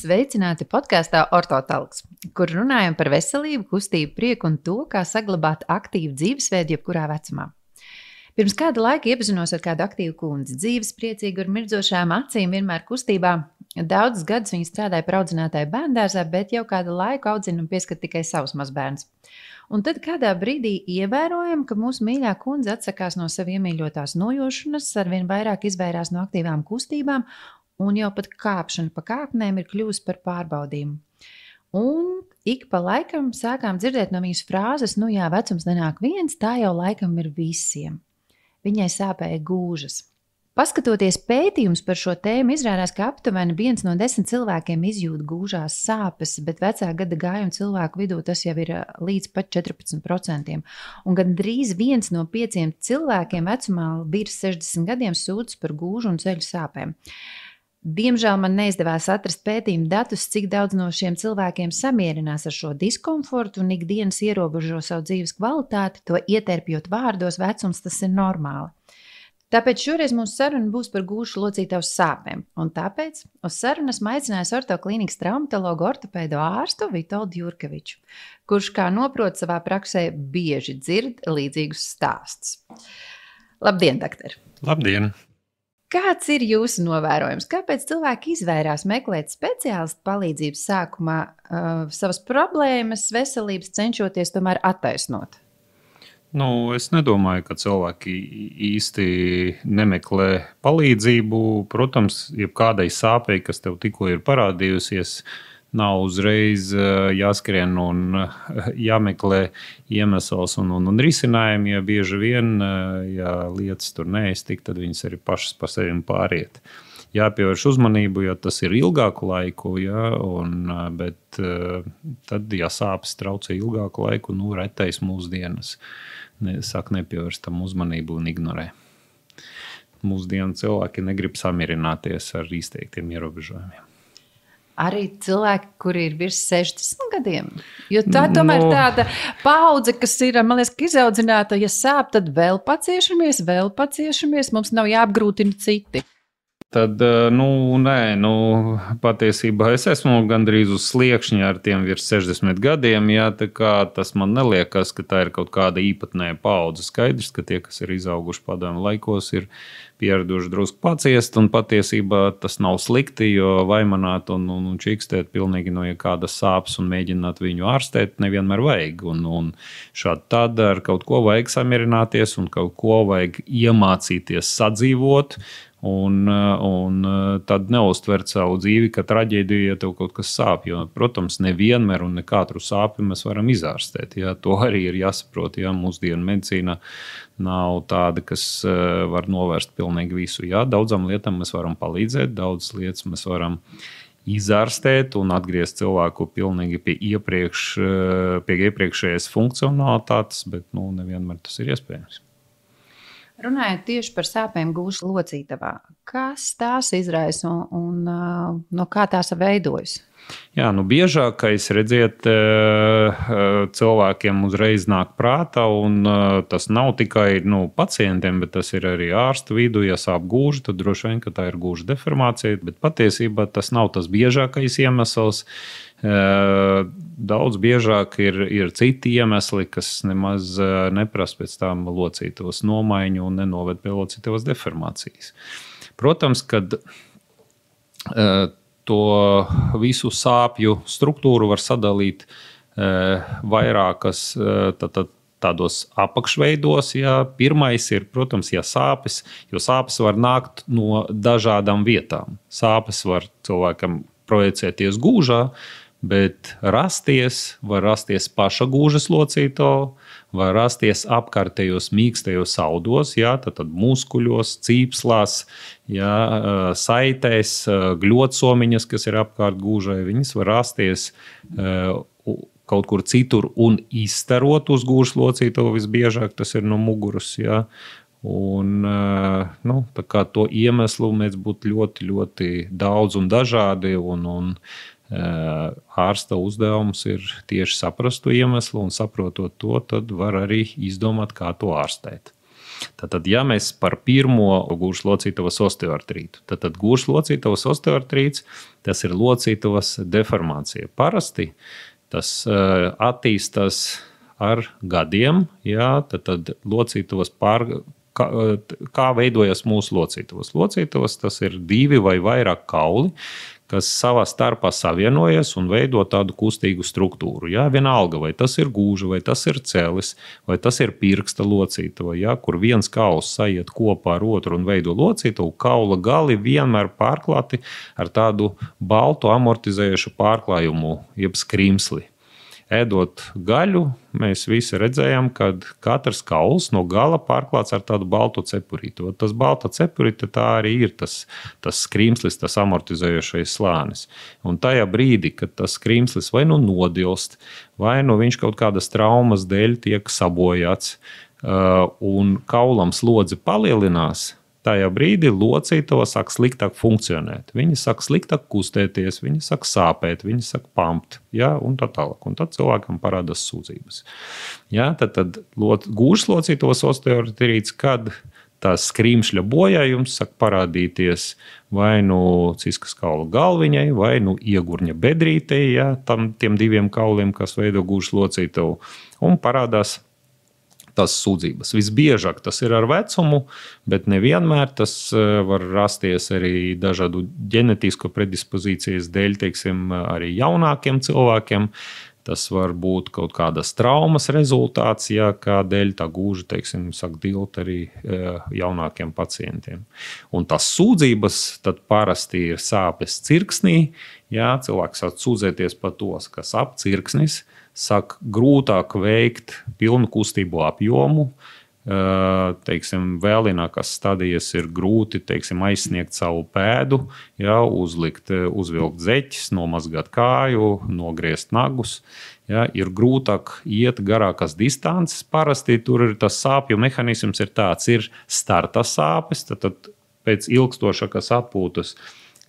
Sveicināti podkāstā Ortotalks, kur runājam par veselību, kustību, prieku un to, kā saglabāt aktīvu dzīvesveidu jebkurā vecumā. Pirms kāda laika iepazinos ar kādu aktīvu kundzi, dzīves, priecīgu ar mirdzošām acīm, vienmēr kustībā. Daudzus gadus viņa strādāja par audzinātāju bērndārzā, bet jau kādu laiku audzina un pieskat tikai savus mazbērnus. Un tad kādā brīdī ievērojam, ka mūsu mīļā kundze atsakās no sev iemīļotās nojošanas, arvien vairāk izvairās no aktīvām kustībām, un jau pat kāpšana pa kāpnēm ir kļuvusi par pārbaudījumu. Un ik pa laikam sākām dzirdēt no viņas frāzes, nu jā, vecums nenāk viens, tā jau laikam ir visiem. Viņai sāpēja gūžas. Paskatoties pētījums par šo tēmu, izrādās, ka aptuveni 1 no 10 cilvēkiem izjūt gūžās sāpes, bet vecā gada gājuma cilvēku vidū tas jau ir līdz pat 14%. Un gandrīz 1 no 5 cilvēkiem vecumā virs 60 gadiem sūdzas par gūžu un ceļu sāpēm. Diemžēl man neizdevās atrast pētījumu datus, cik daudz no šiem cilvēkiem samierinās ar šo diskomfortu un ikdienas ierobežo savu dzīves kvalitāti, to ieterpjot vārdos, vecums tas ir normāli. Tāpēc šoreiz mūsu saruna būs par gūžu locītavu sāpēm, un tāpēc uz sarunu esmu aicinājusi ortoklīnikas traumatologu ortopēdu ārstu Vitoldu Jurkeviču, kurš, kā noprot savā praksē, bieži dzird līdzīgus stāstus. Labdien, doktor! Labdien! Kāds ir jūsu novērojums? Kāpēc cilvēki izvairās meklēt speciālistu palīdzību sākumā savas problēmas, veselības cenšoties tomēr attaisnot? Es nedomāju, ka cilvēki īsti nemeklē palīdzību. Protams, jebkādai sāpei, kas tev tikko ir parādījusies, nav uzreiz jāskrien un jāmeklē iemesls un risinājumi. Ja bieži vien, ja lietas tur neiztik, tad viņas arī pašas par sevi pāriet. Jāpievērš uzmanību, ja tas ir ilgāku laiku, bet tad, ja sāpes traucē ilgāku laiku, retais mūsdienas sāk nepievērst tam uzmanību un ignorē. Mūsdienu cilvēki negrib samierināties ar izteiktiem ierobežojumiem. Arī cilvēki, kuri ir virs 60 gadiem. Jo tā tomēr ir tāda paudze, kas ir, man liekas, izaudzināta, ja sāp, tad vēl paciešamies, mums nav jāapgrūtina citi. Tad, patiesībā es esmu gandrīz uz sliekšņa ar tiem virs 60 gadiem. Jā, tā kā tas man neliekas, ka tā ir kaut kāda īpatnēja paudze. Skaidrs, ka tie, kas ir izauguši padomu laikos, ir pieraduši drusku paciest, un patiesībā tas nav slikti, jo vaimanāt un čikstēt pilnīgi no kādas sāpes un mēģināt viņu ārstēt nevienmēr vajag. Un šādi tad ar kaut ko vajag samierināties un kaut ko vajag iemācīties sadzīvot. Un tad neuztvert savu dzīvi, ka traģēdija, ja tev kaut kas sāp. Jo, protams, nevienmēr un ne katru sāpi mēs varam izārstēt. Jā, to arī ir jāsaprot. Jā, mūsdienu medicīna nav tāda, kas var novērst pilnīgi visu. Jā, daudzām lietām mēs varam palīdzēt, daudzas lietas mēs varam izārstēt un atgriezt cilvēku pilnīgi pie iepriekšējās funkcionalitātes, bet nevienmēr tas ir iespējams. Runājot tieši par sāpēm gūžas locītavā, kas tās izraisa un no kā tās veidojas? Jā, biežākais, redziet, cilvēkiem uzreiz nāk prātā, un tas nav tikai pacientiem, bet tas ir arī ārstu vidū. Ja sāp gūža, tad droši vien, ka tā ir gūža deformācija, bet patiesībā tas nav tas biežākais iemesls. Daudz biežāk ir citi iemesli, kas nemaz neprasa pēc tām locītavas nomaiņu un nenoved pie locītavas deformācijas. Protams, kad to visu sāpju struktūru var sadalīt vairākas tādos apakšveidos. Ja. Pirmais ir, protams, sāpes, jo sāpes var nākt no dažādām vietām. Sāpes var cilvēkam projicēties gūžā, bet var rasties paša gūžas locītava, var rasties apkārtējos mīkstajos audos, tad muskuļos, cīpslās, saitēs, gļotsomiņas, kas ir apkārt gūžai. Viņas var rasties kaut kur citur un izstarot uz gūžas locītavu. Visbiežāk tas ir no muguras. Jā. Un, tā kā to iemeslu mēs būtu ļoti, ļoti daudz un dažādi, un ārsta uzdevums ir tieši saprast to iemeslu, un saprotot to, tad var arī izdomāt, kā to ārstēt. Tad, ja mēs par pirmo gūžas locītavas osteoartrītu, tad gūžas locītavas osteoartrīts, tas ir locītavas deformācija. Parasti tas attīstās ar gadiem, jā, tad locītavas kā veidojas mūsu locītavas. Locītavas tas ir 2 vai vairāk kauli, kas savā starpā savienojas un veido tādu kustīgu struktūru. Jā, vienalga, vai tas ir gūža, vai tas ir celis, vai tas ir pirksta locītava, jā, kur viens kauls sajiet kopā ar otru un veido locītavu, kaula gali vienmēr pārklāti ar tādu baltu amortizējušu pārklājumu, jeb skrimsli. Ēdot gaļu, mēs visi redzējām, ka katrs kauls no gala pārklāts ar tādu baltu cepurīti. Tas balta cepurīte tā arī ir tas skrimslis, tas amortizējošais slānis. Un tajā brīdī, kad tas skrimslis vai nu nodilst, vai nu viņš kaut kādas traumas dēļ tiek sabojāts un kaulam slodze palielinās, tajā brīdī locītava sāk sliktāk funkcionēt. Viņi sāk sliktāk kustēties, viņi sāk sāpēt, viņi sāk pampt, ja, un tā tālāk. Un tad cilvēkam parādās sūdzības. Ja, tad gūžas locītavas osteoartrīts, kad tās skrimšļa bojājums sāk parādīties vai nu ciskas kaula galviņai, vai nu iegurņa bedrītei, ja, tiem 2 kauliem, kas veido gūžas locītavu, un parādās tas sūdzības. Visbiežāk tas ir ar vecumu, bet nevienmēr tas var rasties arī dažādu ģenētisko predispozīcijas dēļ, teiksim, arī jaunākiem cilvēkiem. Tas var būt kaut kādas traumas rezultāts, ja kādēļ tā gūža, teiksim, sāk dilt arī jaunākiem pacientiem. Un tās sūdzības tad parasti ir sāpes cirksnī, ja cilvēks sāk sūdzēties par to, ka sāp cirksnis, sāk grūtāk veikt pilnu kustību apjomu. Teiksim, vēlinākās stadijas ir grūti, teiksim, aizsniegt savu pēdu, ja, uzvilkt zeķes, nomazgāt kāju, nogriezt nagus. Ja, ir grūtāk iet garākas distances. Parasti tur ir tas sāpju mehānisms ir tāds, ir starta sāpes, tad pēc ilgstošākas atpūtas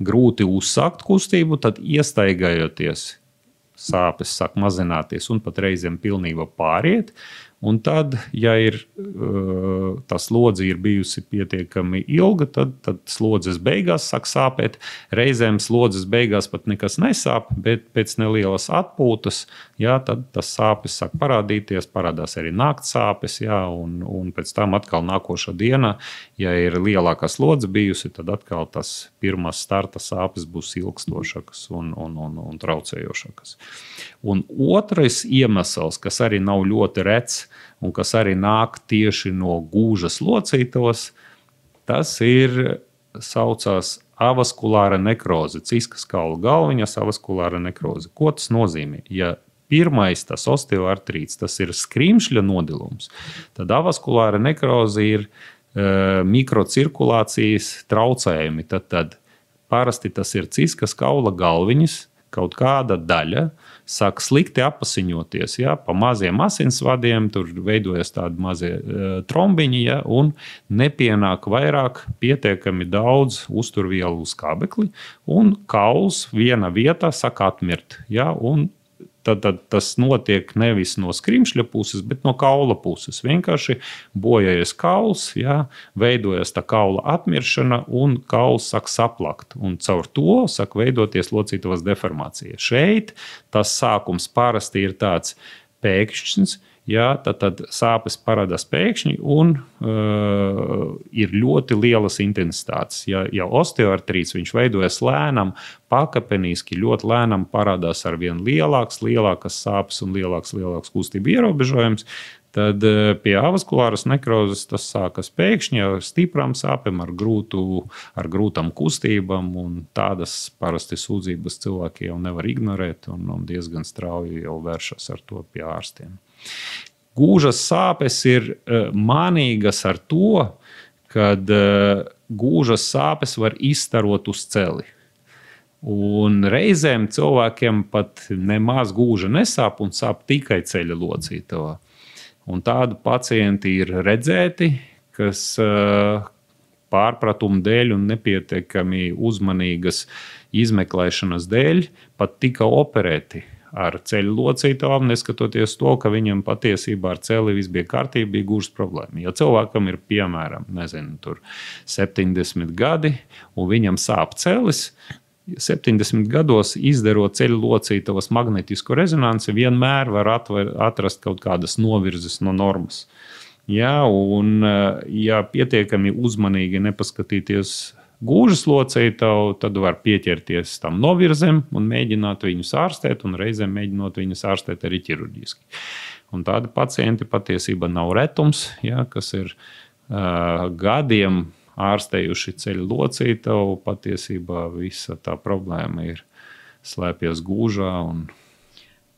grūti uzsākt kustību, tad iestaigājoties sāpes sāk mazināties un pat reizēm pilnībā pāriet. Un tad, ja tā slodze ir bijusi pietiekami ilga, tad slodzes beigās sāk sāpēt. Reizēm slodzes beigās pat nekas nesāp, bet pēc nelielas atpūtas, jā, tad tas sāpes sāk parādīties, parādās arī nakts sāpes, jā, un pēc tam atkal nākošā dienā, ja ir lielākā slodze bijusi, tad atkal tas pirmās starta sāpes būs ilgstošākas un traucējošākas. Un otrais iemesls, kas arī nav ļoti rets, un kas arī nāk tieši no gūžas locītavas, tas ir saucās avaskulāra nekroze, ciskas kaula galviņas avaskulāra nekroze. Ko tas nozīmē? Ja pirmais tas osteoartrīts, tas ir skrimšļa nodilums, tad avaskulāra nekroze ir mikrocirkulācijas traucējumi. Tad parasti tas ir ciskas kaula galviņas, kaut kāda daļa sāk slikti apasiņoties, ja, pa maziem asinsvadiem, tur veidojas tādi mazie trombiņi, ja, un nepienāk vairāk pietiekami daudz uzturvielu uz skābekli, un kauls viena vietā sāk atmirt, ja, un tad tas notiek nevis no skrimšļa puses, bet no kaula puses. Vienkārši bojājas kauls, ja, veidojas tā kaula atmiršana un kauls sāk saplakt. Un caur to sāk veidoties locītavas deformācija. Šeit tas sākums parasti ir tāds pēkšņs, ja, tad sāpes parādās pēkšņi un ir ļoti lielas intensitātes. Ja osteoartrīts viņš veidojas lēnam, pakāpeniski ļoti lēnam parādās ar vien lielākas sāpes un lielāks kustību ierobežojums, tad pie avaskulāras nekrozes tas sākas pēkšņi ar stiprām sāpēm, ar grūtām kustībām, un tādas parasti sūdzības cilvēki jau nevar ignorēt un diezgan strauji jau vēršas ar to pie ārstiem. Gūžas sāpes ir manīgas ar to, kad gūžas sāpes var izstarot uz celi. Un reizēm cilvēkiem pat nemaz gūža nesāp un sāp tikai ceļa locītavā. Un tādu pacienti ir redzēti, kas pārpratumu dēļ un nepietiekami uzmanīgas izmeklēšanas dēļ pat tika operēti ar ceļu locītavām, neskatoties to, ka viņam patiesībā ar celi viss bija kārtībā, bija gūžas problēma. Ja cilvēkam ir, piemēram, 70 gadi, un viņam sāp celis, 70 gados izdarot ceļu locītavas magnetisku rezonanci, vienmēr var atrast kaut kādas novirzes no normas. Ja, un, ja pietiekami uzmanīgi nepaskatīties gūžas locītavu, tad var pieķerties tam novirzēm un mēģināt viņus ārstēt, un reizēm mēģinot viņus ārstēt arī ķirurģiski. Un tādi pacienti patiesībā nav retums, ja, kas ir gadiem ārstējuši ceļu locītavu, patiesībā visa tā problēma ir slēpjas gūžā, un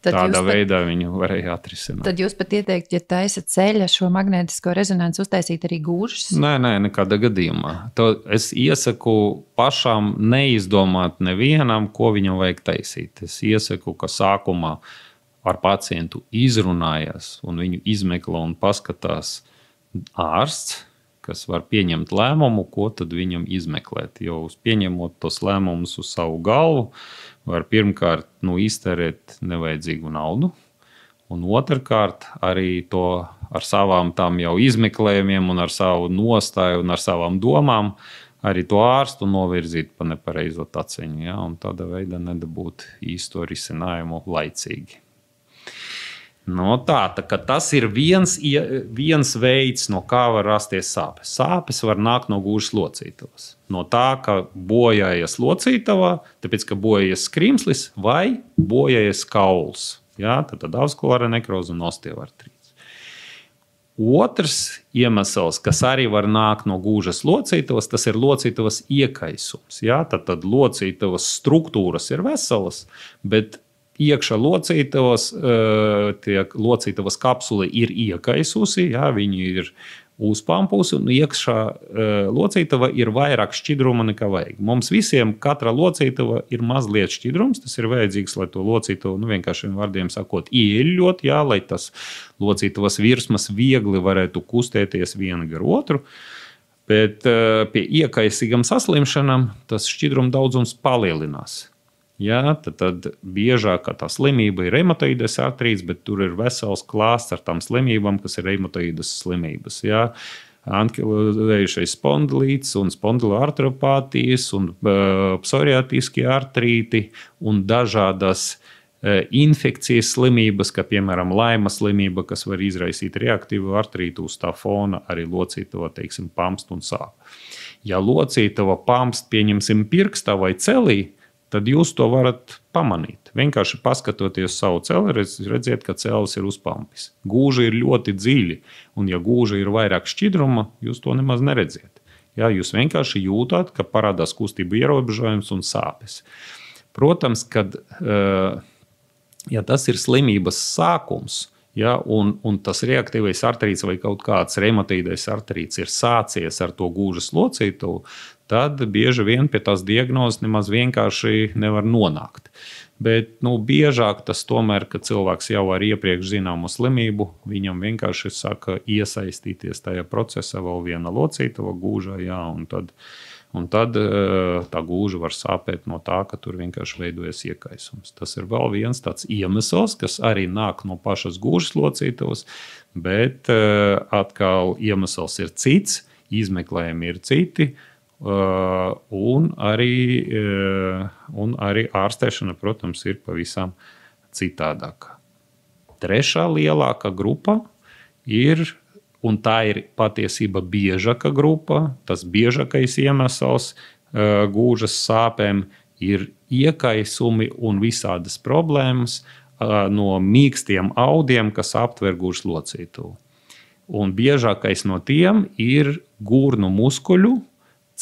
tādā veidā viņu varēja atrisināt. Tad jūs pat ieteikt, ja taisa ceļa šo magnētisko rezonanci uztaisīt arī gūžas? Nē, nekādā gadījumā. To es iesaku pašam neizdomāt nevienam, ko viņam vajag taisīt. Es iesaku, ka sākumā ar pacientu izrunājas un viņu izmeklē un paskatās ārsts, kas var pieņemt lēmumu, ko tad viņam izmeklēt. Jo pieņemot tos lēmumus uz savu galvu, var pirmkārt iztērēt nevajadzīgu naudu, un otrkārt arī to ar savām tām jau izmeklējumiem un ar savu nostāju un ar savām domām arī to ārstu novirzīt pa nepareizo taciņu, ja, un tādā veidā nedabūt īsto risinājumu laicīgi. No ka tas ir viens veids, no kā var rasties sāpes. Sāpes var nākt no gūžas locītavas. No tā, ka bojājas locītavā, tāpēc, ka bojājas skrimslis vai bojājas kauls. Ja? Tad avskulāra nekroze un osteoartrīts. Otrs iemesls, kas arī var nākt no gūžas locītavas, tas ir locītavas iekaisums. Ja? Tad locītavas struktūras ir veselas, bet iekšā locītavas kapsula ir iekaisusi, jā, viņi ir uzpampusi, un iekšā locītava ir vairāk šķidruma nekā vajag. Mums visiem katra locītava ir mazliet šķidrums, tas ir vajadzīgs, lai to locītavu, vienkāršiem vārdiem sakot, ieļot, jā, lai tas locītavas virsmas viegli varētu kustēties viena gar otru, bet pie iekaisīgam saslimšanam tas šķidruma daudzums palielinās. Ja, tad biežāk tā slimība ir reumatoīdes artrīts, bet tur ir vesels klāsts ar tām slimībām, kas ir reumatoīdes slimības. Ja. Ankilējušais spondilīts un spondiloartropātijas un psoriatiskie artrīti un dažādas infekcijas slimības, kā piemēram laima slimība, kas var izraisīt reaktīvu artrītu uz tā fona, arī locītava, teiksim, pamst un sāp. Ja locītava pamst, pieņemsim, pirkstā vai celī, tad jūs to varat pamanīt. Vienkārši paskatoties savu celi, redziet, ka celis ir uzpampis. Gūža ir ļoti dziļi, un ja gūža ir vairāk šķidruma, jūs to nemaz neredziet. Ja, jūs vienkārši jūtat, ka parādās kustību ierobežojums un sāpes. Protams, kad ja tas ir slimības sākums, ja, un tas reaktīvais artrīts vai kaut kāds reumatoīdais artrīts ir sācies ar to gūžas locītavu, tad bieži vien pie tās diagnozes nemaz vienkārši nevar nonākt. Bet biežāk tas tomēr, ka cilvēks jau ar iepriekš zināmu slimību, viņam vienkārši saka iesaistīties tajā procesā vēl viena locītava gūžā, jā, un tad tā gūža var sāpēt no tā, ka tur vienkārši veidojas iekaisums. Tas ir vēl viens tāds iemesls, kas arī nāk no pašas gūžas locītavas, bet atkal iemesls ir cits, izmeklējumi ir citi, un arī ārstēšana, protams, ir pavisam citādāka. Trešā lielākā grupa ir, un tā ir patiesība biežāka grupa, tas biežākais iemesls gūžas sāpēm ir iekaisumi un visādas problēmas no mīkstiem audiem, kas aptver gūžas locītavu. Un biežākais no tiem ir gurnu muskuļu,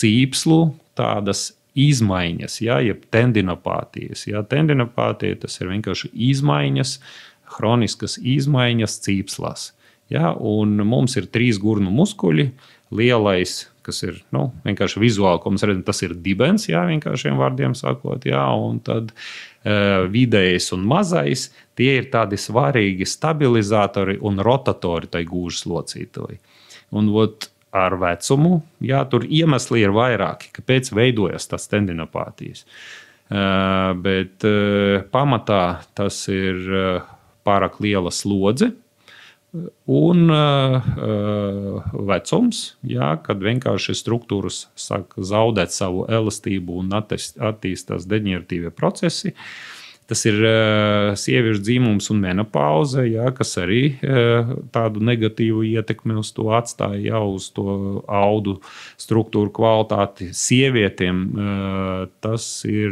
cīpslu tādas izmaiņas, ja, jeb tendinopātijas. Ja, tendinopātija tas ir vienkārši izmaiņas, hroniskas izmaiņas cīpslās. Ja, un mums ir 3 gurnu muskuļi, lielais, kas ir vienkārši vizuāli, ko mēs redzam, tas ir dibens, ja, vienkāršiem vārdiem sakot, ja, un tad vidējais un mazais, tie ir tādi svarīgi stabilizatori un rotatori tai gūžas locītavai. Un ar vecumu, jā, tur iemesli ir vairāki, kāpēc veidojas tas tendinopātijas. Bet pamatā tas ir pārāk liela slodze. Un vecums, jā, kad vienkārši struktūras sāk zaudēt savu elastību un attīstās deģeneratīvie procesi. Tas ir sieviešu dzimums un menopauze, jā, kas arī tādu negatīvu ietekmi uz to atstāja, jā, uz to audu struktūru kvalitāti. Sievietēm tas ir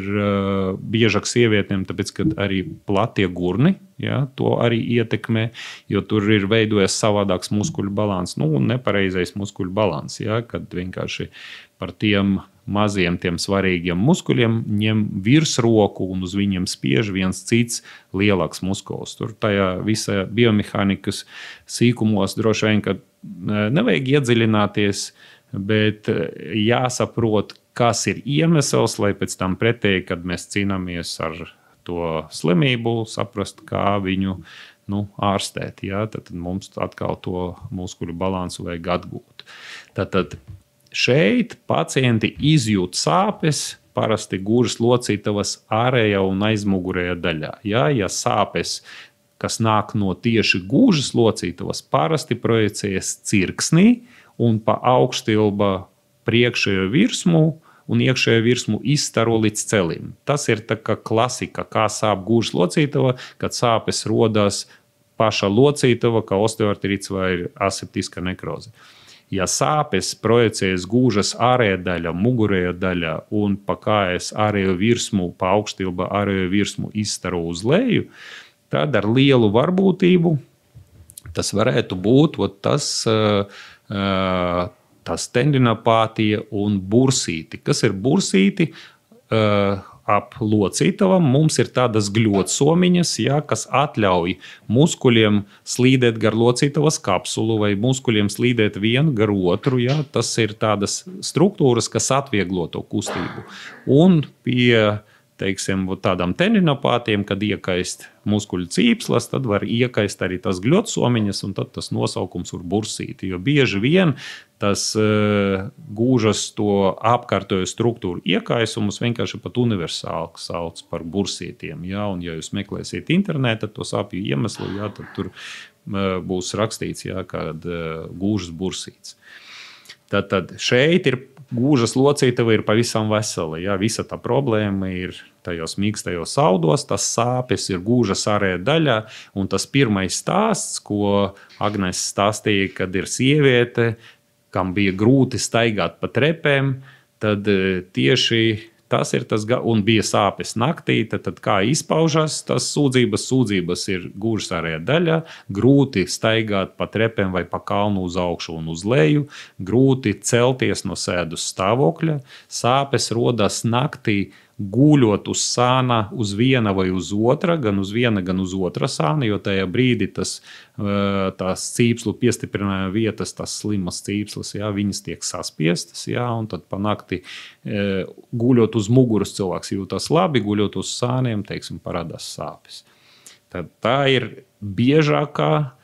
biežāk sievietēm, tāpēc, ka arī platie gurni, jā, to arī ietekmē, jo tur ir veidojies savādāks muskuļu balans, nepareizais muskuļu balans, jā, kad vienkārši par tiem maziem, tiem svarīgiem muskuļiem ņem virsroku un uz viņiem spiež viens cits lielāks muskulis. Tur tajā visa biomehānikas sīkumos droši vien, ka nevajag iedziļināties, bet jāsaprot, kas ir iemesls, lai pēc tam pretēji, kad mēs cīnāmies ar to slimību, saprast, kā viņu ārstēt. Jā? Tad mums atkal to muskuļu balansu vajag atgūt. Tad šeit pacienti izjūt sāpes, parasti gūžas locītavas ārējā un aizmugurējā daļā. Ja sāpes, kas nāk no tieši gūžas locītavas, parasti projicējas cirksnī un pa augštilba priekšējo virsmu un iekšējo virsmu izstaro līdz celim. Tas ir tā kā klasika, kā sāp gūžas locītava, kad sāpes rodas paša locītava, kā osteoartrīts vai aseptiska nekroze. Ja sāpes projicējas gūžas ārējā daļa, mugurējā daļa un pa kājas ārējo virsmu, pa augštilba ārējo virsmu izstaro uz leju, tad ar lielu varbūtību tas varētu būt tas tendinopātija un bursīti. Kas ir bursīti? Ap locītavam mums ir tādas gļotsomiņas, ja, kas atļauj muskuļiem slīdēt gar locītavas kapsulu vai muskuļiem slīdēt vienu gar otru. Ja. Tas ir tādas struktūras, kas atvieglo to kustību. Un pie tādām tendinopātiem, kad iekaist muskuļu cīpslas, tad var iekaist arī tas gļotsomiņas, un tad tas nosaukums ir bursīti. Jo bieži vien tas gūžas to apkārtojo struktūru iekaisumus vienkārši pat universāli sauc par bursītiem. Ja? Un ja jūs meklēsiet internetā to sāpju iemeslu, ja, tad tur būs rakstīts, ja, kad gūžas bursīts. Tad šeit ir gūžas locītava ir pavisam vesela. Ja? Visa tā problēma ir tajos mīkstajos audos, tas sāpes ir gūžas ārējā daļā, un tas pirmais stāsts, ko Agnes stāstīja, kad ir sieviete, kam bija grūti staigāt pa trepēm, tad tieši tas ir tas, un bija sāpes naktī, tad kā izpaužas tas sūdzības? Sūdzības ir gūžas ārējā daļā, grūti staigāt pa trepēm vai pa kalnu uz augšu un uz leju, grūti celties no sēdus stāvokļa, sāpes rodas naktī, guļot uz sāna uz viena vai uz otra, gan uz viena, gan uz otra sāna, jo tajā brīdī tās cīpslu piestiprinājuma vietas, tās slimas cīpslas, jā, viņas tiek saspiestas, jā, un tad pa nakti guļot uz muguras cilvēks jūtas labi, guļot uz sāniem, parādās sāpes. Tad tā ir biežākais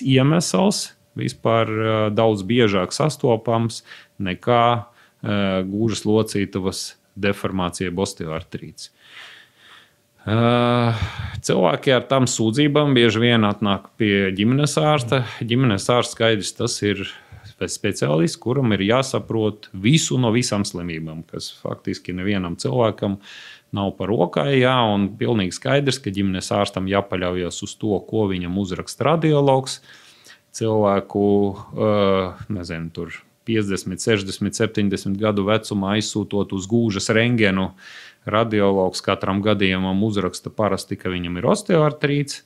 iemesls, vispār daudz biežāk sastopams nekā gūžas locītavas deformācija, osteoartrīts. Cilvēki ar tām sūdzībām bieži vien atnāk pie ģimenes ārsta. Ģimenes ārsts skaidrs, tas ir speciālists, kuram ir jāsaprot visu no visām slimībām, kas faktiski nevienam cilvēkam nav par rokai, jā, un pilnīgi skaidrs, ka ģimenes ārstam jāpaļaujas uz to, ko viņam uzraksta radiologs. Cilvēku, tur 50, 60, 70 gadu vecumā aizsūtot uz gūžas rentgenu, radiologs katram gadījumam uzraksta parasti, ka viņam ir osteoartrīts,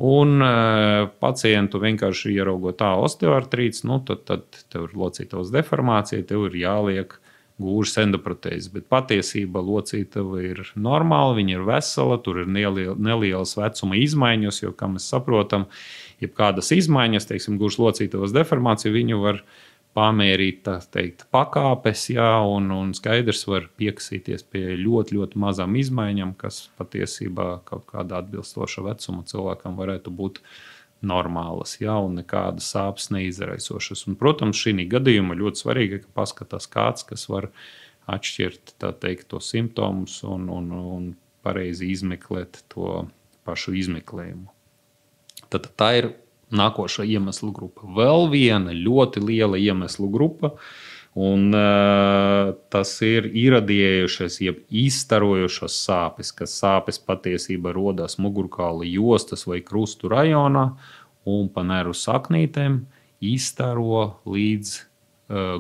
un pacientu vienkārši ieraugot osteoartrīts, tad tev ir locītavas deformācija, tev ir jāliek gūžas endoprotēzes, bet patiesībā locītava ir normāla, viņa ir vesela, tur ir nelielas vecuma izmaiņas, jo, kā mēs saprotam, jebkādas izmaiņas, gūžas locītavas deformācija, viņu var pamērīt, pakāpes, jā, un skaidrs var piekasīties pie ļoti, ļoti mazām izmaiņām, kas patiesībā kaut kādā atbilstoša vecuma cilvēkam varētu būt normālas, jā, un nekādas sāpes neizraisošas. Un, protams, šī gadījumā ļoti svarīgi, ka paskatās kāds, kas var atšķirt, tā teikt, to simptomus un pareizi izmeklēt to pašu izmeklējumu. Tad tā ir nākošā iemeslu grupa. Vēl viena ļoti liela iemeslu grupa, un tas ir iradiējušas, jeb izstarojušas sāpes, kas sāpes patiesībā rodas mugurkaula jostas vai krustu rajonā un pa nervu saknītēm izstaro līdz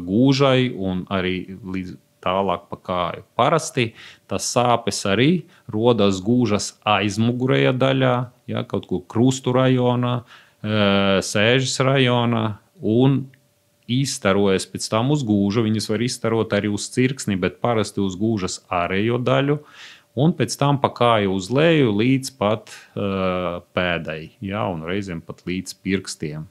gūžai un arī līdz tālāk pa kāju. Parasti tas sāpes arī rodas gūžas aizmugurējā daļā, ja, kaut kur krustu rajonā, sēžas rajonā un izstarojas pēc tam uz gūža. Viņas var izstarot arī uz cirksni, bet parasti uz gūžas ārējo daļu un pēc tam pa kāju uz leju līdz pat pēdai, ja, un reizēm pat līdz pirkstiem.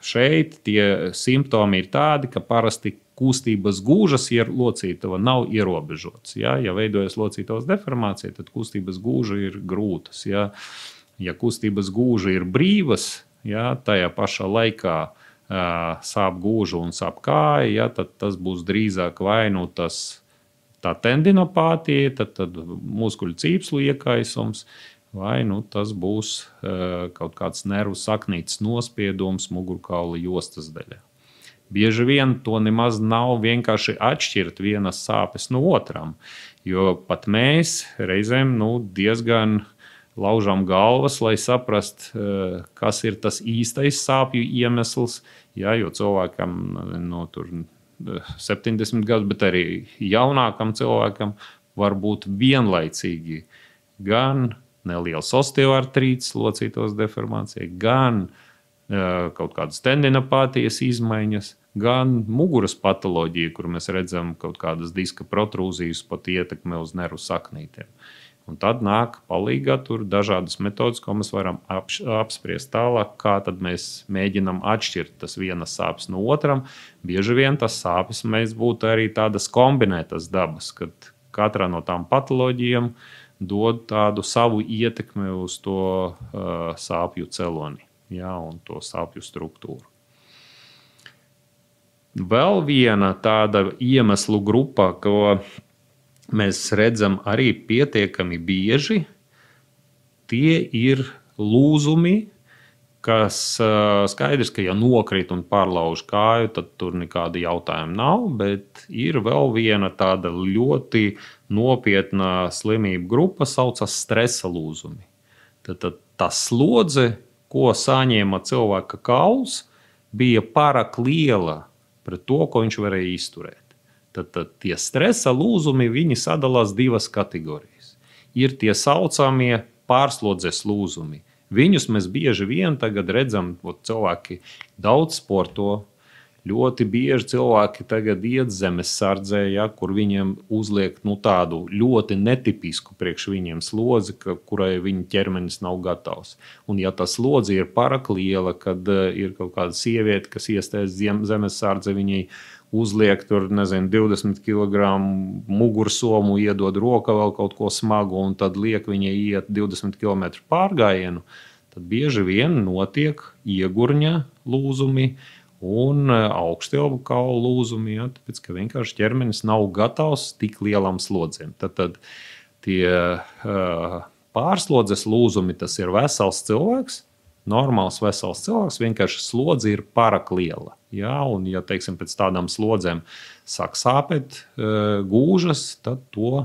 Šeit tie simptomi ir tādi, ka parasti kustības gūžas locītava nav ierobežotas. Ja veidojas locītavas deformācija, tad kustības gūža ir grūtas. Ja kustības gūža ir brīvas, ja, tajā pašā laikā sāp gūža un sāp kāja, ja, tad tas būs drīzāk vai nu tā tendinopātija, tad muskuļu cīpslu iekaisums, vai nu tas būs kaut kāds nervu saknītes nospiedums mugurkaula jostas daļā. Bieži vien to nemaz nav vienkārši atšķirt vienas sāpes no otram, jo pat mēs reizēm diezgan laužam galvas, lai saprast, kas ir tas īstais sāpju iemesls, jo cilvēkam 70 gadus, bet arī jaunākam cilvēkam var būt vienlaicīgi gan neliels osteoartrīts, locītavas deformācija, gan kaut kādas tendinopātijas izmaiņas, gan muguras patoloģija, kur mēs redzam kaut kādas diska protrūzijas, pat ietekme uz nervu saknītēm. Un tad nāk palīgā tur dažādas metodas, ko mēs varam apspriest tālāk, kā tad mēs mēģinam atšķirt tas vienas sāpes no otram. Bieži vien tas sāpes mēs būtu arī tādas kombinētas dabas, kad katrā no tām patoloģijām dod tādu savu ietekmi uz to sāpju celoni, ja, un to sāpju struktūru. Vēl viena tāda iemeslu grupa, ko mēs redzam arī pietiekami bieži, tie ir lūzumi, kas skaidrs, ka ja nokrīt un pārlauž kāju, tad tur nekāda jautājuma nav, bet ir vēl viena tāda ļoti nopietna slimību grupa, saucas stresa lūzumi. Tad tā slodze, ko saņēma cilvēka kauls, bija pārāk liela pret to, ko viņš varēja izturēt. Tad tie stresa lūzumi, viņi sadalās divas kategorijas. Ir tie saucamie pārslodzes lūzumi. Viņus mēs bieži vien tagad redzam, cilvēki daudz sporto, ļoti bieži cilvēki tagad iet zemessardzē, ja, kur viņiem uzliek tādu ļoti netipisku priekš viņiem slodzi, kurai viņa ķermenis nav gatavs. Un ja tā slodze ir pārāk liela, kad ir kaut kāda sieviete, kas iestājas zemessardze, viņai uzliek tur, 20 kg mugursomu, iedod roka vēl kaut ko smagu un tad liek viņai iet 20 km pārgājienu, tad bieži vien notiek iegurņa lūzumi un augstievu kaulu lūzumi, ja, tāpēc, ka vienkārši ķermenis nav gatavs tik lielam slodzēm. Tad tie pārslodzes lūzumi, tas ir vesels cilvēks, normāls vesels cilvēks, vienkārši slodze ir pārāk liela. Ja, un ja, teiksim, pēc tādām slodzēm sāk sāpēt gūžas, tad to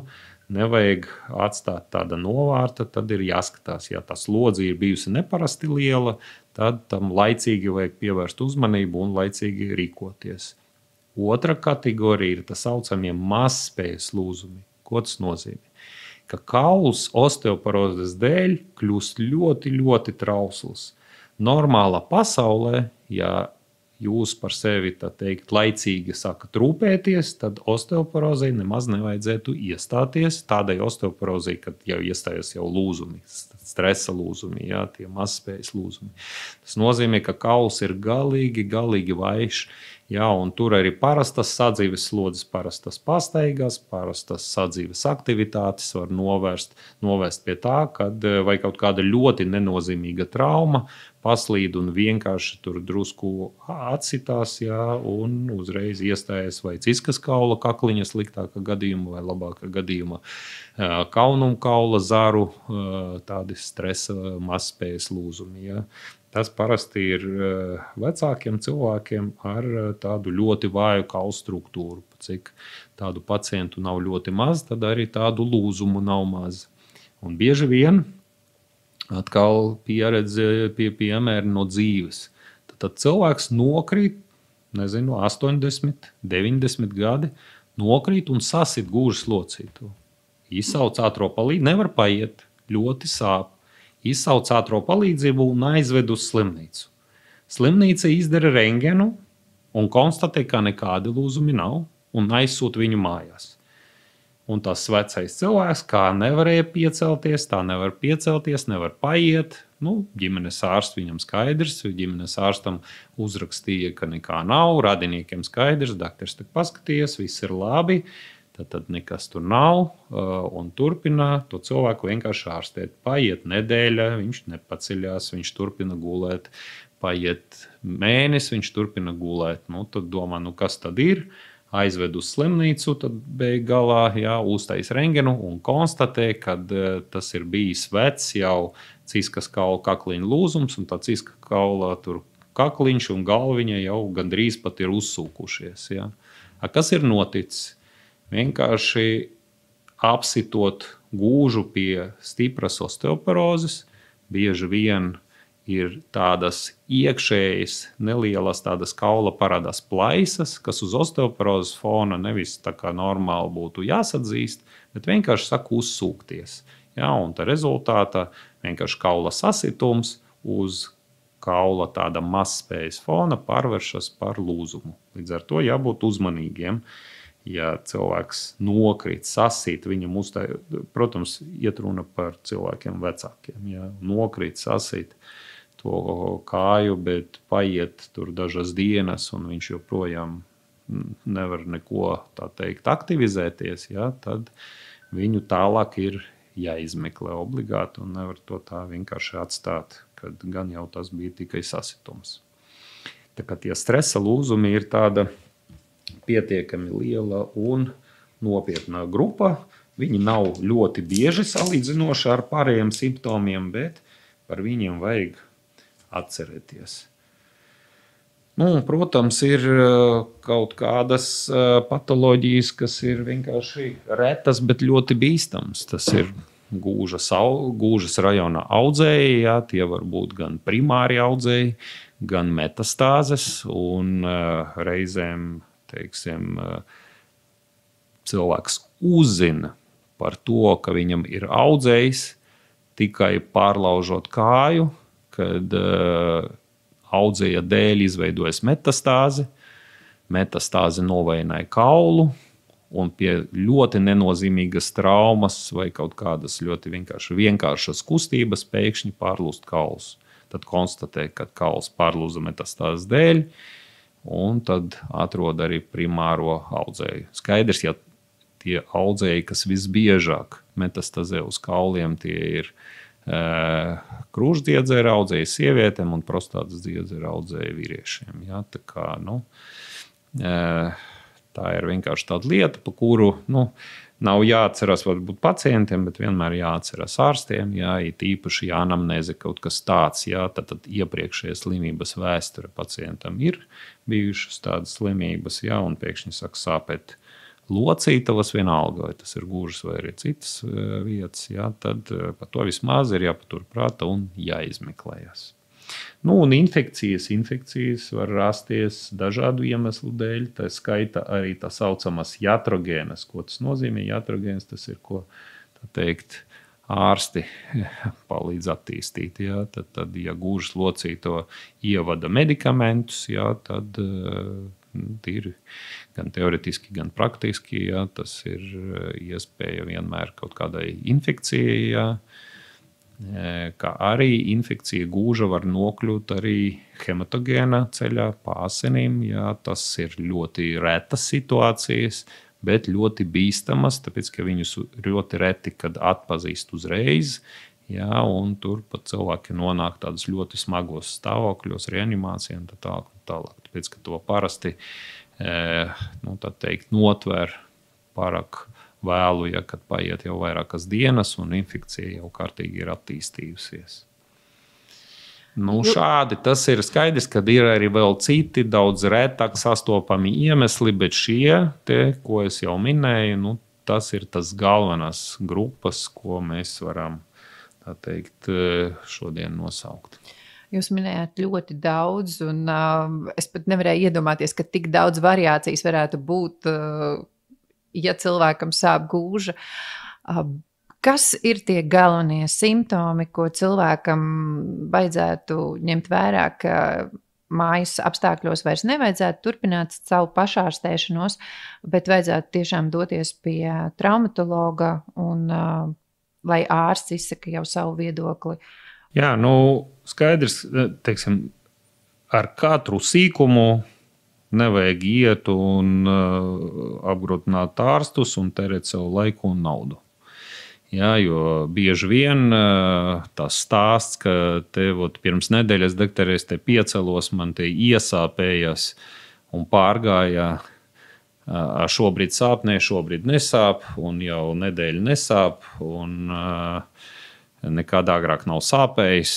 nevajag atstāt tāda novārta, tad ir jāskatās, ja tā slodze ir bijusi neparasti liela, tad tam laicīgi vajag pievērst uzmanību un laicīgi rīkoties. Otra kategorija ir tā saucamie mazspējas lūzumi. Ko tas nozīmē? Ka kauls osteoporozes dēļ kļūst ļoti, ļoti trausls. Normālā pasaulē, ja jūs par sevi, tā teikt, laicīgi sākat rūpēties, tad osteoporozei nemaz nevajadzētu iestāties. Tādai osteoporozei, kad jau iestājas jau lūzumi, stresa lūzumi, jā, tie mazspējas lūzumi. Tas nozīmē, ka kauls ir galīgi, galīgi vaiš. Jā, un tur arī parastas sadzīves slodzes, parastas pastaigas, parastas sadzīves aktivitātes var novest pie tā, kad vai kaut kāda ļoti nenozīmīga trauma paslīd un vienkārši tur drusku atsitās, jā, un uzreiz iestājas vai ciskas kaula kakliņa sliktākā gadījumā vai labākā gadījumā kaunumkaula zaru, tādi stresa mazspējas lūzumi, jā. Tas parasti ir vecākiem cilvēkiem ar tādu ļoti vāju kaulu struktūru. Cik tādu pacientu nav ļoti maz, tad arī tādu lūzumu nav maz. Un bieži vien atkal pieredze piemēri no dzīves. Tad cilvēks nokrīt, 80, 90 gadi, nokrīt un sasit gūžas locīto. Izsauc ātro palīdzību, nevar paiet, ļoti sāp. Izsauc ātro palīdzību un aizved uz slimnīcu. Slimnīca izdara rentgenu un konstatē, ka nekādi lūzumi nav un aizsūta viņu mājās. Un tas vecais cilvēks, kā nevarēja piecelties, tā nevar piecelties, nevar paiet. Ģimenes ārsts viņam skaidrs, ģimenes ārstam uzrakstīja, ka nekā nav, radiniekiem skaidrs, dakteris tik paskatījies, viss ir labi. Tad nekas tur nav, un turpina to cilvēku vienkārši ārstēt. Paiet nedēļa, viņš nepaceļās, viņš turpina gulēt. Paiet mēnesis, viņš turpina gulēt. Tad domā, kas tad ir? Aizved uz slimnīcu, tad beig galā uztais rentgenu un konstatē, ka tas ir bijis vecs jau ciskas kaula kakliņa lūzums, un tā ciska kaula tur kakliņš un galviņa jau gandrīz pat ir uzsūkušies. Ja? Kas ir noticis? Vienkārši apsitot gūžu pie stipras osteoporozes, bieži vien ir tādas iekšējas, nelielas tādas kaula parādās plaisas, kas uz osteoporozes fona nevis tā kā normāli būtu jāsadzīst, bet vienkārši sāk uzsūkties. Ja, un tā rezultātā vienkārši kaula sasitums uz kaula tāda mazspējas fona pārvēršas par lūzumu. Līdz ar to jābūt uzmanīgiem. Ja cilvēks nokrīt, sasīt, viņam protams, iet runa par cilvēkiem vecākiem. Ja nokrīt, sasīt to kāju, bet paiet tur dažas dienas, un viņš joprojām nevar neko, tā teikt, aktivizēties, ja, tad viņu tālāk ir jāizmeklē obligāti, un nevar to tā vienkārši atstāt, kad gan jau tas bija tikai sasitums. Tā kā tie stresa lūzumi ir tāda pietiekami liela un nopietna grupa. Viņi nav ļoti bieži salīdzinoši ar pārējiem simptomiem, bet par viņiem vajag atcerēties. Protams, ir kaut kādas patoloģijas, kas ir vienkārši retas, bet ļoti bīstams. Tas ir gūžas rajona audzēji, jā, tie var būt gan primāri audzēji, gan metastāzes, un reizēm teiksim, cilvēks uzzina par to, ka viņam ir audzējs tikai pārlaužot kāju, kad audzēja dēļ izveidojas metastāze. Metastāze novājināja kaulu, un pie ļoti nenozīmīgas traumas vai kaut kādas ļoti vienkāršas kustības pēkšņi pārlūst kauls. Tad konstatē, ka kauls pārlūza metastāzes dēļ, un tad atrod arī primāro audzēju. Skaidrs, ja tie audzēji, kas visbiežāk metastazē uz kauliem, tie ir krūšdziedzera audzēji sievietēm un prostātas dziedzera audzēji vīriešiem. Ja? Tā kā, tā ir vienkārši tāda lieta, pa kuru nav jāatcerās varbūt pacientiem, bet vienmēr jāatcerās ārstiem, ja it īpaši anamnēze kaut kas tāds, ja, tad iepriekšējās slimības vēsture pacientam ir bijušas tādas slimības, ja, un pēkšņi sāk sāpēt locītavas vienalga, vai tas ir gūžas vai arī citas vietas, ja, tad par to vismaz ir jāpatur prāta un jāizmeklējas. Un infekcijas var rasties dažādu iemeslu dēļ, tā skaita arī tā saucamas iatrogēnas. Ko tas nozīmē? Iatrogēns tas ir, ko, tā teikt, ārsti palīdz attīstīt. Ja? Tad, ja gūžas locīto ievada medikamentus, ja, tad ir gan teoretiski, gan praktiski, ja, tas ir iespēja vienmēr kaut kādai infekcijai, ja, kā arī infekcija gūža var nokļūt arī hematogēna ceļā pa asinīm. Jā, tas ir ļoti retas situācijas, bet ļoti bīstamas, tāpēc, ka viņus ļoti reti, kad atpazīst uzreiz. Jā, un tur pat cilvēki nonāk tādos ļoti smagos stāvokļos, reanimācijā un tā tālāk. Tāpēc, ka to parasti notver pārāk vēlu, ja kad paiet jau vairākas dienas un infekcija jau kārtīgi ir attīstījusies. Šādi tas ir skaidrs, ka ir arī vēl citi daudz retāk sastopami iemesli, bet šie, ko es jau minēju, tas ir tas galvenās grupas, ko mēs varam šodien nosaukt. Jūs minējāt ļoti daudz, un es pat nevarēju iedomāties, ka tik daudz variācijas varētu būt, ja cilvēkam sāp gūža. Kas ir tie galvenie simptomi, ko cilvēkam vajadzētu ņemt vērā, ka mājas apstākļos vairs nevajadzētu turpināt savu pašārstēšanos, bet vajadzētu tiešām doties pie traumatologa un lai ārsts izsaka jau savu viedokli? Jā, skaidrs, teiksim, ar katru sīkumu nevajag iet un apgrūtināt ārstus un tērēt savu laiku un naudu. Jā, jo bieži vien tas stāsts, ka pirms nedēļas doktories te piecelos, man te iesāpējas un pārgāja. Šobrīd sāpnē, šobrīd nesāp, un jau nedēļa nesāp, un nekad agrāk nav sāpējis.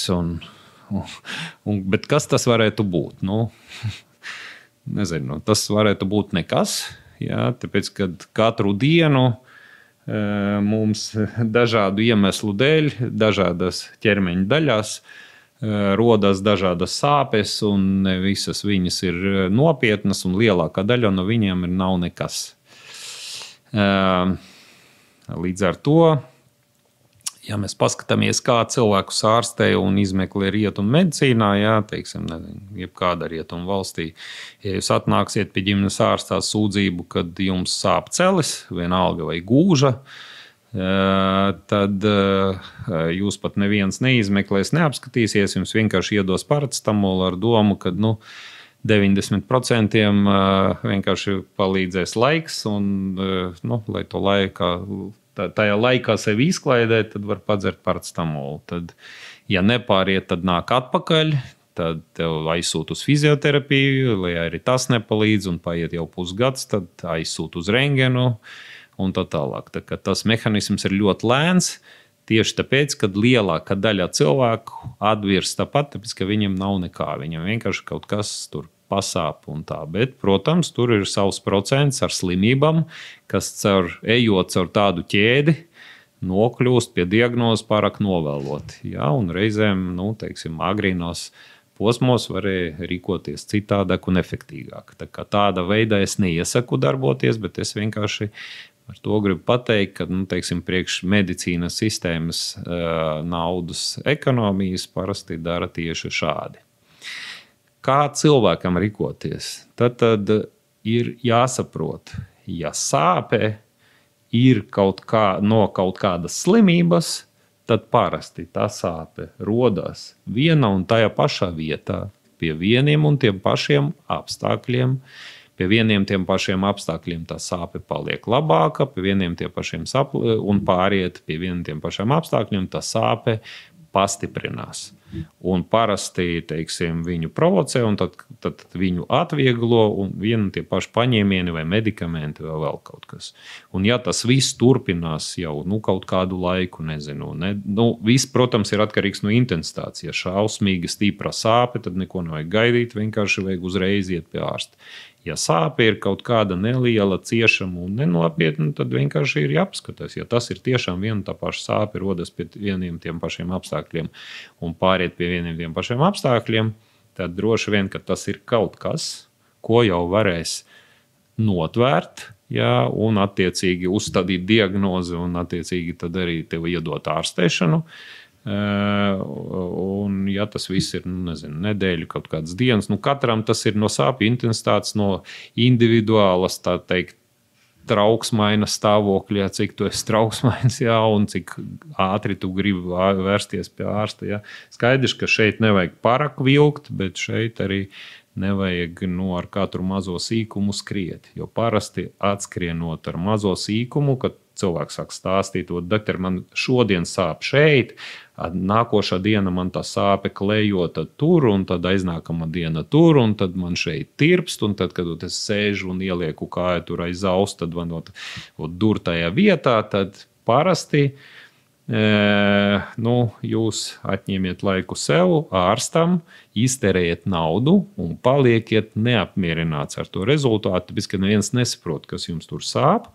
Bet kas tas varētu būt? Nezinu, tas varētu būt nekas. Jā, tāpēc, kad katru dienu mums dažādu iemeslu dēļ, dažādas ķermeņa daļās, rodas dažādas sāpes, un visas viņas ir nopietnas, un lielākā daļa no viņiem nav nekas. Līdz ar to, ja mēs paskatāmies, kā cilvēku ārstē un izmeklē rietumu medicīnā, jā, teiksim, jebkāda rietumu valstī, ja jūs atnāksiet pie ģimenes ārstā sūdzību, kad jums sāp celis, vienalga vai gūža, tad jūs pat neviens neizmeklēs, neapskatīsies, jums vienkārši iedos paracetamolu ar domu, ka 90% vienkārši palīdzēs laiks, un lai to tajā laikā sevi izklaidēt, tad var padzert paracetamolu. Tad, ja nepāriet, tad nāk atpakaļ, tad tev aizsūt uz fizioterapiju, lai arī tas nepalīdz, un paiet jau pusgads, tad aizsūt uz rentgenu, un tā tālāk. Tā tas mehānisms ir ļoti lēns, tieši tāpēc, ka lielākā daļa cilvēku atvirst tāpat, tāpēc, ka viņiem nav nekā. Viņam vienkārši kaut kas tur pasāp un tā. Bet, protams, tur ir savs procents ar slimībām, kas ejot caur tādu ķēdi, nokļūst pie diagnozes pārāk novēloti. Jā, un reizēm, agrīnos posmos varēja rīkoties citādāk un efektīgāk. Tāda veidā es neiesaku darboties, bet es vienkārši ar to gribu pateikt, ka priekš medicīnas sistēmas naudas ekonomijas parasti dara tieši šādi. Kā cilvēkam rīkoties? Tad ir jāsaprot, ja sāpe ir no kaut kādas slimības, tad parasti tā sāpe rodas viena un tajā pašā vietā, pie vieniem un tiem pašiem apstākļiem. Pie vieniem tiem pašiem apstākļiem tā sāpe paliek labāka, pie vieniem tiem pašiem un pāriet pie vieniem tiem pašiem apstākļiem, tā sāpe pastiprinās. Un parasti, viņu provocē, un tad viņu atvieglo, un vien tie paši paņēmieni vai medikamenti vai vēl kaut kas. Un ja tas viss turpinās jau kaut kādu laiku, nezinu, viss, protams, ir atkarīgs no intensitātes. Ja šausmīga stipra sāpe, tad neko nevajag gaidīt, vienkārši vajag uzreiz iet pie ārsta. Ja sāpe ir kaut kāda neliela, ciešama un nenopietna, tad vienkārši ir jāpaskatās. Ja tas ir tiešām viena tā paša sāpe, rodas pie vieniem tiem pašiem apstākļiem un pāriet pie vieniem tiem pašiem apstākļiem, tad droši vien, ka tas ir kaut kas, ko jau varēs notvērt, jā, un attiecīgi uzstādīt diagnozi un attiecīgi tad arī tev iedot ārstēšanu. Un, ja tas viss ir nedēļu, kaut kādas dienas, katram tas ir no sāpju intensitātes, no individuālas, tā teikt, trauksmaina stāvokļā, cik tu esi trauksmains, jā, un cik ātri tu gribi vērsties pie ārsta. Jā. Skaidrs, ka šeit nevajag paraku vilkt, bet šeit arī nevajag ar katru mazo sīkumu skriet. Jo parasti atskrienot ar mazo sīkumu, kad cilvēks sāk stāstīt, doktor, man šodien sāp šeit, nākošā diena man tā sāpe klejot tur, un tad aiznākamā diena tur, un tad man šeit tirpst, un tad, kad es sēžu un ielieku kāju tur aiz auss, tad man dur tajā vietā, tad parasti jūs atņemiet laiku sev, ārstam, izterējiet naudu un palieciet neapmierināts ar to rezultātu, tāpēc, ka neviens nesaprot, kas jums tur sāp,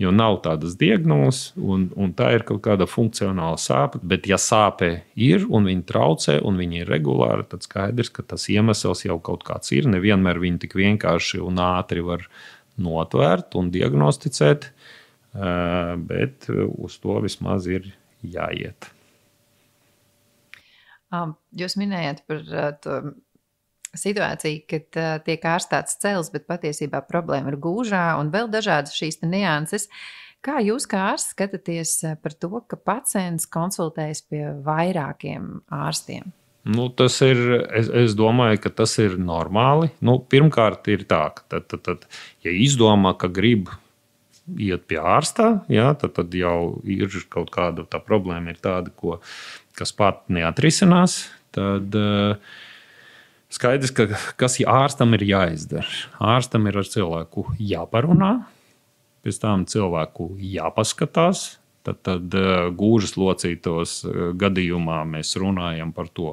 jo nav tādas diagnozes, un tā ir kaut kāda funkcionāla sāpe, bet ja sāpe ir un viņa traucē un viņa ir regulāra, tad skaidrs, ka tas iemesls jau kaut kāds ir, nevienmēr viņi tik vienkārši un ātri var notvērt un diagnosticēt, bet uz to vismaz ir jāiet. Jūs minējāt par to situāciju, kad tiek ārstēts cels, bet patiesībā problēma ir gūžā un vēl dažādas šīs nianses. Kā jūs kā ārsts skatāties par to, ka pacients konsultējas pie vairākiem ārstiem? Tas ir, es domāju, ka tas ir normāli. Pirmkārt ir tā, ka tad, ja izdomā, ka grib iet pie ārstā, jā, tad jau ir kaut kāda tā problēma ir tāda, kas pat neatrisinās, tad skaidrs, ka kas ārstam ir jāizdara. Ārstam ir ar cilvēku jāparunā, pēc tam cilvēku jāpaskatās, tad gūžas locītos gadījumā mēs runājam par to,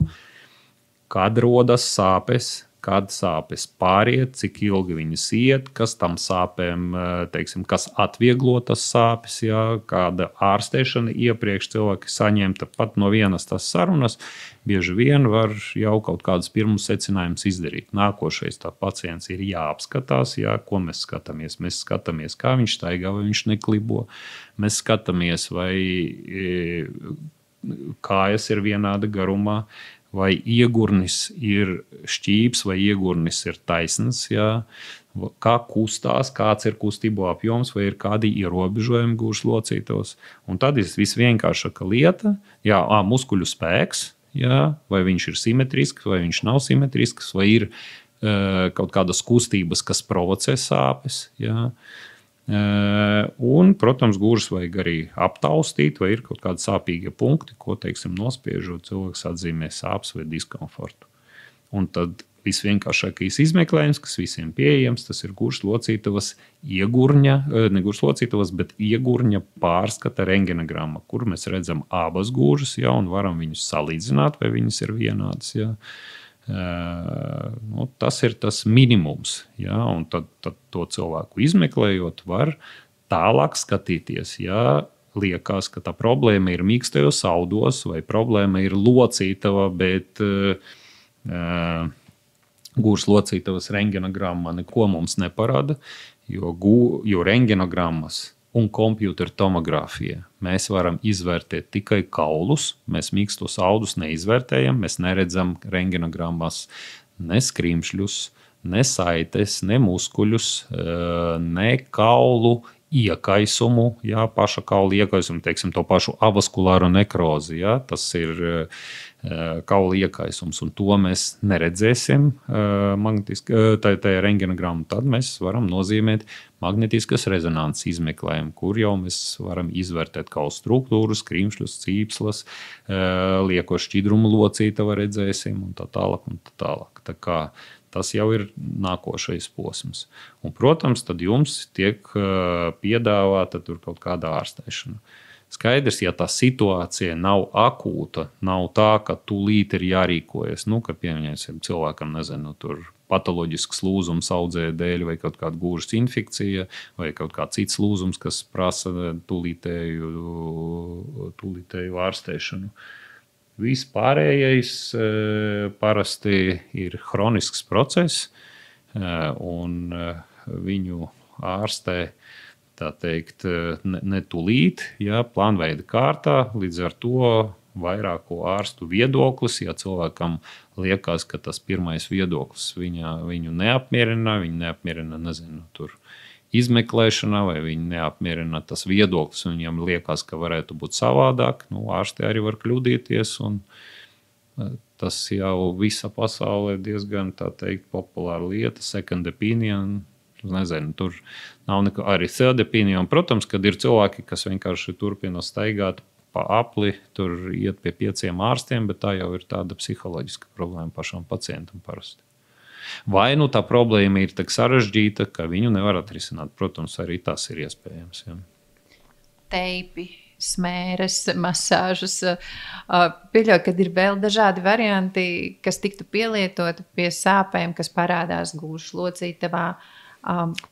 kad rodas sāpes, kad sāpes pāriet, cik ilgi viņas iet, kas tam sāpēm, teiksim, kas atvieglo tas sāpes, jā, kāda ārstēšana iepriekš cilvēki saņemta pat no vienas tas sarunas, bieži vien var jau kaut kādus pirmus secinājumus izdarīt. Nākošais tā pacients ir jāapskatās, jā, ko mēs skatāmies. Mēs skatāmies, kā viņš staigā, vai viņš neklibo. Mēs skatāmies, vai kājas ir vienāda garumā, vai iegurnis ir šķīps, vai iegurnis ir taisns, jā, kā kustās, kāds ir kustību apjoms, vai ir kādi ierobežojumi gūžas locītos. Un tad ir visvienkāršākā lieta, jā, muskuļu spēks, jā, vai viņš ir simetrisks, vai viņš nav simetrisks, vai ir kaut kādas kustības, kas provocē sāpes, jā. Un, protams, gūžas vajag arī aptaustīt, vai ir kaut kādi sāpīgie punkti, ko, teiksim, nospiežot, cilvēks atzīmē sāpes vai diskomfortu. Un tad visvienkāršākais izmeklējums, kas visiem pieejams, tas ir gūžas locītavas iegurņa, ne gūžas locītavas, bet iegurņa pārskata rentgenogramma, kur mēs redzam abas gūžas, jā, un varam viņus salīdzināt, vai viņas ir vienādas, jā. Tas ir tas minimums, ja, un tad to cilvēku izmeklējot var tālāk skatīties, ja liekas, ka tā problēma ir mīkstajos audos vai problēma ir locītava, bet gūžas locītavas rentgenogramma neko mums neparāda, jo rentgenogrammas un kompjūtera tomogrāfija. Mēs varam izvērtēt tikai kaulus, mēs mīkstos audus neizvērtējam, mēs neredzam rentgenogrammas ne skrimšļus, ne saites, ne muskuļus, ne kaulu iekaisumu, jā, paša kaula iekaisumu, teiksim, to pašu avaskulāro nekrozi, jā, tas ir kaula iekaisums, un to mēs neredzēsim tajā rentgenogrammu. Tad mēs varam nozīmēt magnetiskas rezonanses izmeklējumu, kur jau mēs varam izvērtēt kaulu struktūru, skrimšļus, cīpslas, lieko šķidrumu locītavu redzēsim un tā tālāk un tā tālāk. Tā kā tas jau ir nākošais posms. Un, protams, tad jums tiek piedāvāta tur kaut kāda ārstēšana. Skaidrs, ja tā situācija nav akūta, nav tā, ka tūlīt ir jārīkojas, ka pieņemsim cilvēkam, nezinu, tur patoloģisks lūzums audzēja dēļ vai kaut kāda gūžas infekcija vai kaut kāds cits lūzums, kas prasa tūlītēju ārstēšanu. Viss pārējais parasti ir hronisks process, un viņu ārstē, tā teikt, ne tūlīt, ja, plānveida kārtā, līdz ar to vairāko ārstu viedoklis, ja cilvēkam liekas, ka tas pirmais viedoklis viņu neapmierina, nezinu, tur izmeklēšanā, vai viņi neapmierina tas viedoklis, un viņiem liekas, ka varētu būt savādāk. Ārsti arī var kļūdīties, un tas jau visā pasaulē diezgan, tā teikt, populāra lieta, second opinion. Nezinu, tur nav arī third opinion. Protams, kad ir cilvēki, kas vienkārši turpina staigāt pa apli, tur iet pie 5 ārstiem, bet tā jau ir tāda psiholoģiska problēma pašam pacientam parasti. Vai tā problēma ir tik sarežģīta, ka viņu nevar atrisināt? Protams, arī tas ir iespējams. Ja. Teipi, smēres, masāžas. Pieļauju, ka ir vēl dažādi varianti, kas tiktu pielietoti pie sāpēm, kas parādās gūžu locītavā.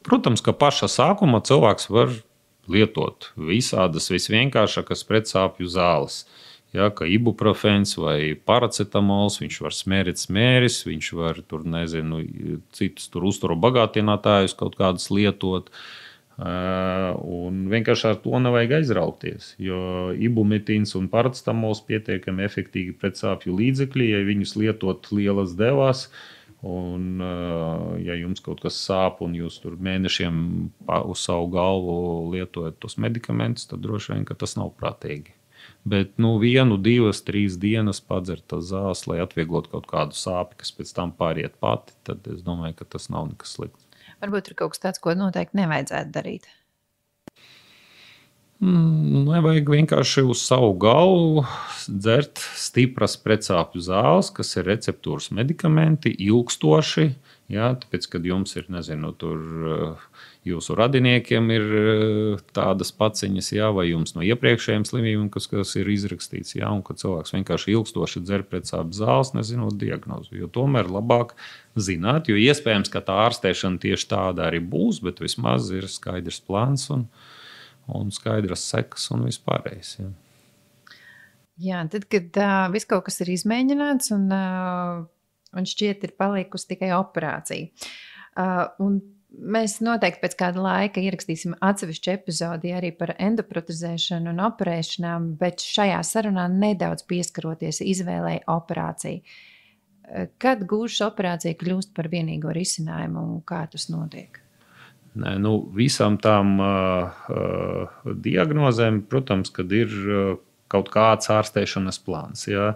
Protams, ka pašā sākumā cilvēks var lietot visādas visvienkāršākas pretsāpju zāles. Ja, kā ibuprofens vai paracetamols, viņš var smēris, viņš var citus uzturu bagātinātājus kaut kādus lietot. Un vienkārši ar to nevajag aizraukties, jo ibumetīns un paracetamols pietiekami efektīgi pretsāpju līdzekļi, ja viņus lietot lielas devās. Un, ja jums kaut kas sāp un jūs tur mēnešiem uz savu galvu lietojat tos medikamentus, tad droši vien, ka tas nav prātīgi. Bet 1, 2, 3 dienas padzert tās zāles, lai atvieglotu kaut kādu sāpi, kas pēc tam pāriet pati, tad es domāju, ka tas nav nekas slikts. Varbūt ir kaut kas tāds, ko noteikti nevajadzētu darīt. Nevajag vienkārši uz savu galvu dzert stipras pretsāpju zāles, kas ir receptūras medikamenti, ilgstoši. Jā, tāpēc, kad jums ir, jūsu radiniekiem ir tādas paciņas, jā, vai jums no iepriekšējiem slimībām, kas ir izrakstīts, jā, un ka cilvēks vienkārši ilgstoši dzer pretsāpju zāles, nezinot diagnozi. Jo tomēr labāk zināt, jo iespējams, ka tā ārstēšana tieši tāda arī būs, bet vismaz ir skaidrs plāns un skaidras sekas un vispārējais. Jā. Jā, tad, kad viss kaut kas ir izmēģināts un šķiet ir palikusi tikai operācija. Un mēs noteikti pēc kāda laika ierakstīsim atsevišķu epizodi arī par endoprotezēšanu un operēšanām, bet šajā sarunā nedaudz pieskaroties izvēlei operāciju. Kad gūžas operācija kļūst par vienīgo risinājumu un kā tas notiek? Visām tām diagnozēm, protams, kad ir kaut kāds ārstēšanas plāns. Jā.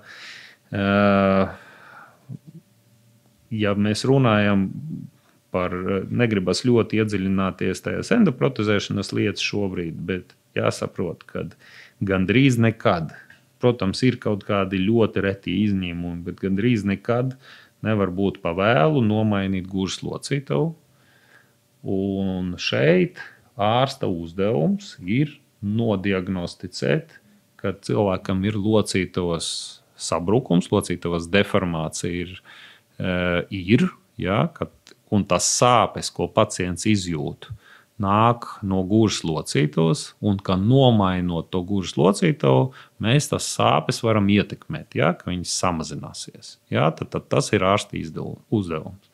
Ja mēs runājam par, negribas ļoti iedziļināties tajās endoprotezēšanas lietas šobrīd, bet jāsaprot, ka gandrīz nekad, protams, ir kaut kādi ļoti reti izņēmumi, bet gandrīz nekad nevar būt pa vēlu nomainīt gūžas locītavu. Un šeit ārsta uzdevums ir nodiagnosticēt, kad cilvēkam ir locītavas sabrukums, locītavas deformācija ir, ja, un tas sāpes, ko pacients izjūt, nāk no gūžas locītavas, un ka nomainot to gūžas locītavu, mēs tas sāpes varam ietekmēt, ja, ka viņas samazināsies. Ja, tad tas ir ārsta uzdevums.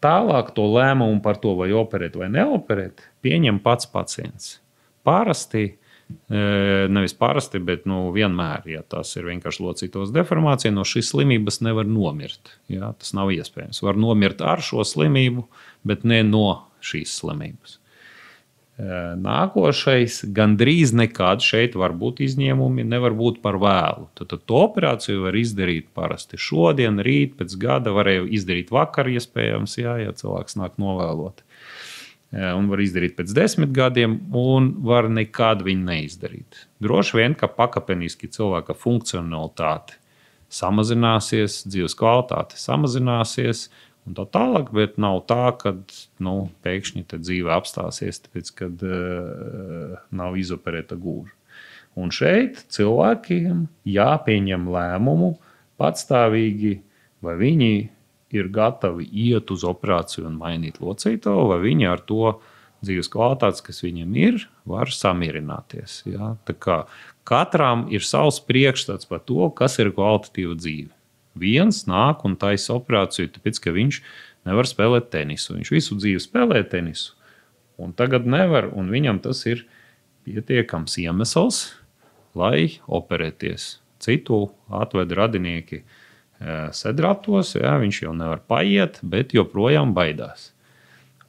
Tālāk to lēmumu par to, vai operēt vai neoperēt, pieņem pats pacients. Nevis parasti, bet vienmēr, ja tas ir vienkārši locītavas deformācija, no šīs slimības nevar nomirt. Ja, tas nav iespējams. Var nomirt ar šo slimību, bet ne no šīs slimības. Nākošais, gandrīz nekad šeit var būt izņēmumi, nevar būt par vēlu. Tad to operāciju var izdarīt parasti šodien, rīt, pēc gada, varēja izdarīt vakar iespējams, ja cilvēks nāk novēloti. Un var izdarīt pēc 10 gadiem, un var nekad viņu neizdarīt. Droši vien, ka pakāpeniski cilvēka funkcionalitāte samazināsies, dzīves kvalitāte samazināsies, un tā tālāk, bet nav tā, ka pēkšņi dzīve apstāsies, tāpēc, kad nav izoperēta gūža. Un šeit cilvēkiem jāpieņem lēmumu patstāvīgi, vai viņi ir gatavi iet uz operāciju un mainīt locītavu, vai viņi ar to dzīves kvalitātes, kas viņam ir, var samierināties. Ja? Tā kā katram ir savs priekšstats par to, kas ir kvalitatīva dzīve. Viens nāk un taisa operāciju, tāpēc, ka viņš nevar spēlēt tenisu. Viņš visu dzīvi spēlē tenisu, un tagad nevar, un viņam tas ir pietiekams iemesls, lai operēties. Citu atved radinieki sedratos, jā, viņš jau nevar paiet, bet joprojām baidās.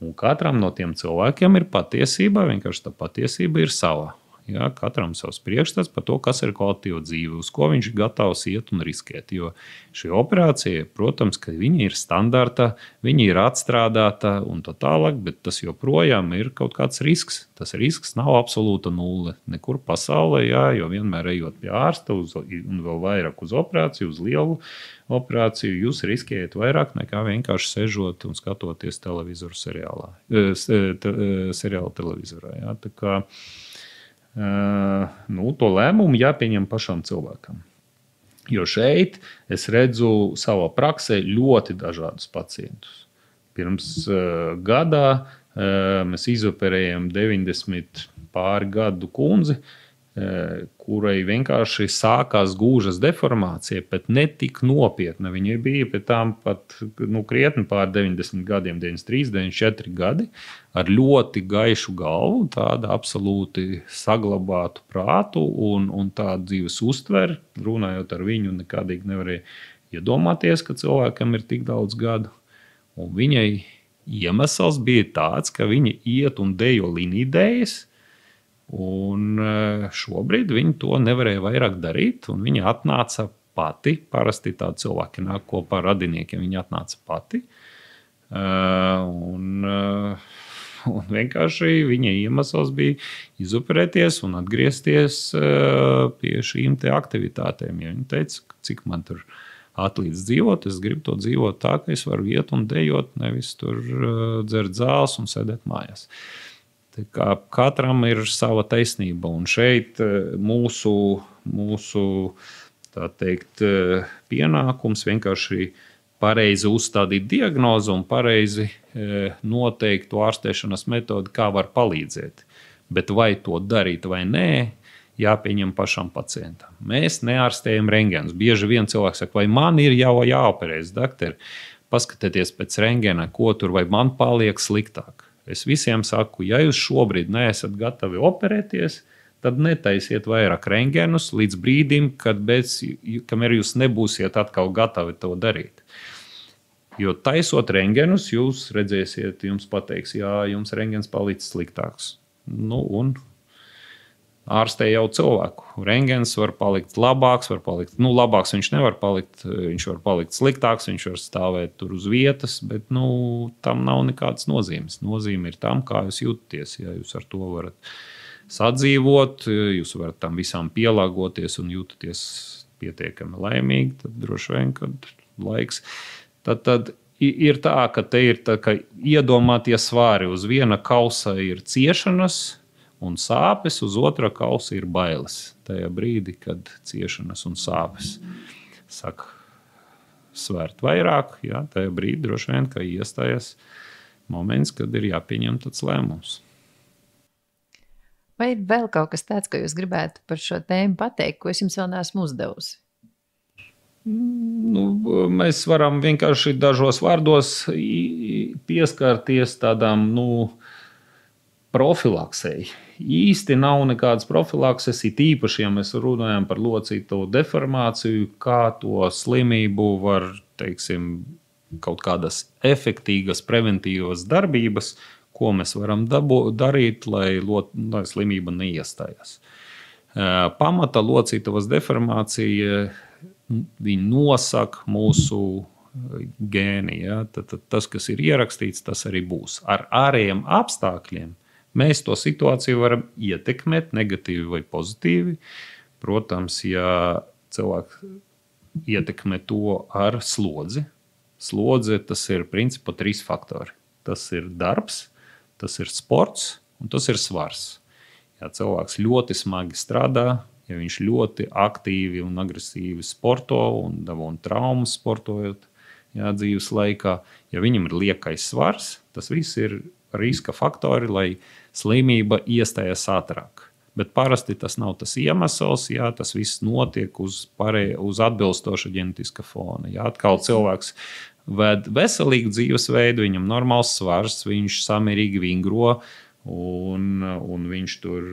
Un katram no tiem cilvēkiem ir patiesība, vienkārši tā patiesība ir sava. Ja, katram savs priekšstats par to, kas ir kvalitīva dzīve, uz ko viņš ir gatavs iet un riskēt. Jo šī operācija, protams, ka viņa ir standarta, viņa ir atstrādāta un tā tālāk, bet tas joprojām ir kaut kāds risks. Tas risks nav absolūta nulle nekur pasaulē, jā, jo vienmēr ejot pie ārsta un vēl vairāk uz operāciju, uz lielu operāciju, jūs riskējat vairāk nekā vienkārši sežot un skatoties televizoru seriālu televizorā. Jā. Tā kā to lēmumu jāpieņem pašam cilvēkam. Jo šeit es redzu savā praksē ļoti dažādus pacientus. Pirms gadā mēs izoperējām 90 pāri gadu kundzi, kurai vienkārši sākās gūžas deformācija, bet ne tik nopietna. Viņa bija pēc tam pat krietni pār 90 gadiem, 93, 94 gadi, ar ļoti gaišu galvu, tādu absolūti saglabātu prātu un tādu dzīves uztveri. Runājot ar viņu, nekādīgi nevarēja iedomāties, ka cilvēkam ir tik daudz gadu. Un viņai iemesls bija tāds, ka viņa iet un dejo linīdējas, un šobrīd viņa to nevarēja vairāk darīt, un viņa atnāca pati. Parasti tādi cilvēki nāk kopā ar radiniekiem, viņa atnāca pati. Un vienkārši viņa iemesls bija izoperēties un atgriezties pie šīm te aktivitātēm. Ja viņa teica, cik man tur atlīdz dzīvot, es gribu to dzīvot tā, ka es varu iet un dejot, nevis tur dzert zāles un sēdēt mājās. Katram ir sava taisnība, un šeit mūsu tā teikt, pienākums vienkārši pareizi uzstādīt diagnozi un pareizi noteikt to ārstēšanas metodi, kā var palīdzēt. Bet vai to darīt vai nē, jāpieņem pašam pacientam. Mēs neārstējam rentgenus. Bieži vien cilvēks saka, vai man ir jau jāoperēs, dakteri, paskatieties pēc rentgena, ko tur, vai man paliek sliktāk. Es visiem saku, ja jūs šobrīd neesat gatavi operēties, tad netaisiet vairāk rentgenus līdz brīdim, kamēr jūs nebūsiet atkal gatavi to darīt. Jo taisot rentgenus, jūs redzēsiet, jums pateiks, jā, jums rentgens palicis sliktāks. Un ārstē jau cilvēku. Rentgens var palikt labāks, labāks viņš nevar palikt, viņš var palikt sliktāks, viņš var stāvēt tur uz vietas, bet tam nav nekādas nozīmes. Nozīme ir tam, kā jūs jūtaties. Ja jūs ar to varat sadzīvot, jūs varat tam visam pielāgoties un jūtaties pietiekami laimīgi, tad droši vien, kad laiks. Tad ir tā, ka te ir tā, ka iedomātie svari uz viena kausa ir ciešanas, un sāpes, uz otra kausa ir bailes. Tajā brīdī, kad ciešanas un sāpes saka svērt vairāk, jā, tajā brīdī droši vien, ka iestājas moments, kad ir jāpieņem tāds lēmums. Vai ir vēl kaut kas tāds, ko jūs gribētu par šo tēmu pateikt, ko es jums vēl neesmu uzdevusi? Mēs varam vienkārši dažos vārdos pieskarties tādām, profilaksei. Īsti nav nekādas profilakses, it īpaši, ja mēs runājam par locīto deformāciju, kā to slimību var, teiksim, kaut kādas efektīgas preventīvas darbības, ko mēs varam darīt, lai slimība neiestājas. Pamata locītavas deformācija, viņi nosaka mūsu gēni. Ja? Tad tas, kas ir ierakstīts, tas arī būs. Ar ārējiem apstākļiem mēs to situāciju varam ietekmēt negatīvi vai pozitīvi. Protams, ja cilvēks ietekmē to ar slodzi. Slodze tas ir principā 3 faktori. Tas ir darbs, tas ir sports un tas ir svars. Ja cilvēks ļoti smagi strādā, ja viņš ļoti aktīvi un agresīvi sporto un dabūna traumas sportojot, dzīves laikā, ja viņam ir liekais svars, tas viss ir riska faktori, lai slimība iestājas ātrāk. Bet parasti tas nav tas iemesls, tas viss notiek uz atbilstoša ģenetiska fona. Atkal cilvēks ved veselīgu dzīvesveidu, viņam normāls svars, viņš samērīgi vingro un viņš tur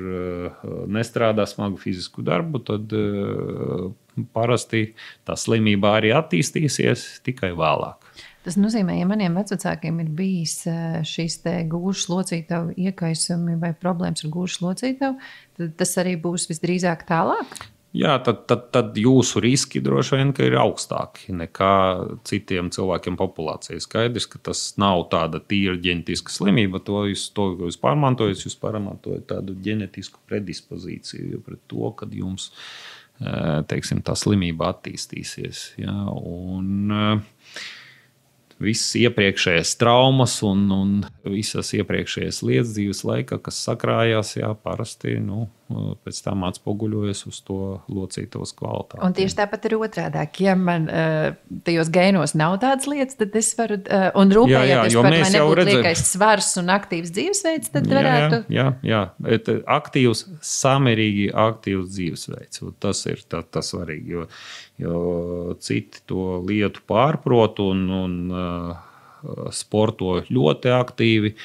nestrādā smagu fizisku darbu, tad parasti tā slimība arī attīstīsies tikai vēlāk. Tas nozīmē, ja maniem vecvecākiem ir bijis šīs gūžas locītavu iekaisumi vai problēmas ar gūžas locītavu, tad tas arī būs visdrīzāk tālāk? Jā, tad jūsu riski droši vien ir augstāki nekā citiem cilvēkiem populācijā. Skaidrs, ka tas nav tāda tīra ģenētiska slimība. To jūs pārmantojat, jūs pārmantojat tādu ģenētisku predispozīciju pret to, kad jums teiksim, tā slimība attīstīsies. Ja? Un visas iepriekšējās traumas un visas iepriekšējās lietas dzīves laikā, kas sakrājās, jā, parasti pēc tam atspoguļojas uz to locītavas kvalitāti. Un tieši tāpat ir otrādāk. Ja man tajos gēnos nav tādas lietas, tad es varu, un rūpējoties par man nebūtu liekais svars un aktīvs dzīvesveids, tad varētu... Jā. Aktīvs, samērīgi aktīvs dzīvesveids. Tas ir tas svarīgi, jo citi to lietu pārprot un sporto ļoti aktīvi,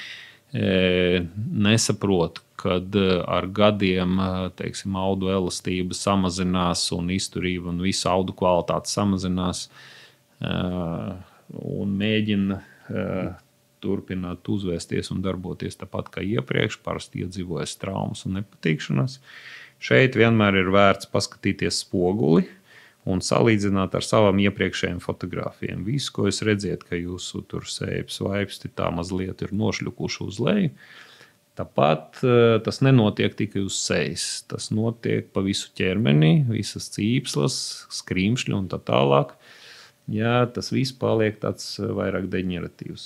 nesaprot, kad ar gadiem teiksim, audu elastība samazinās un izturība un visa audu kvalitāte samazinās un mēģina turpināt uzvēsties un darboties tāpat kā iepriekš, parasti iedzīvojas traumas un nepatīkšanas. Šeit vienmēr ir vērts paskatīties spoguli un salīdzināt ar savām iepriekšējām fotogrāfijām. Visu, ko jūs redziet, ka jūsu tur sēpes vaipsti tā mazliet ir nošļukuši uz leju, tāpat tas nenotiek tikai uz sejas. Tas notiek pa visu ķermeni, visas cīpslas, skrimšļi un tā tālāk. Jā, tas viss paliek tāds vairāk deģeneratīvs.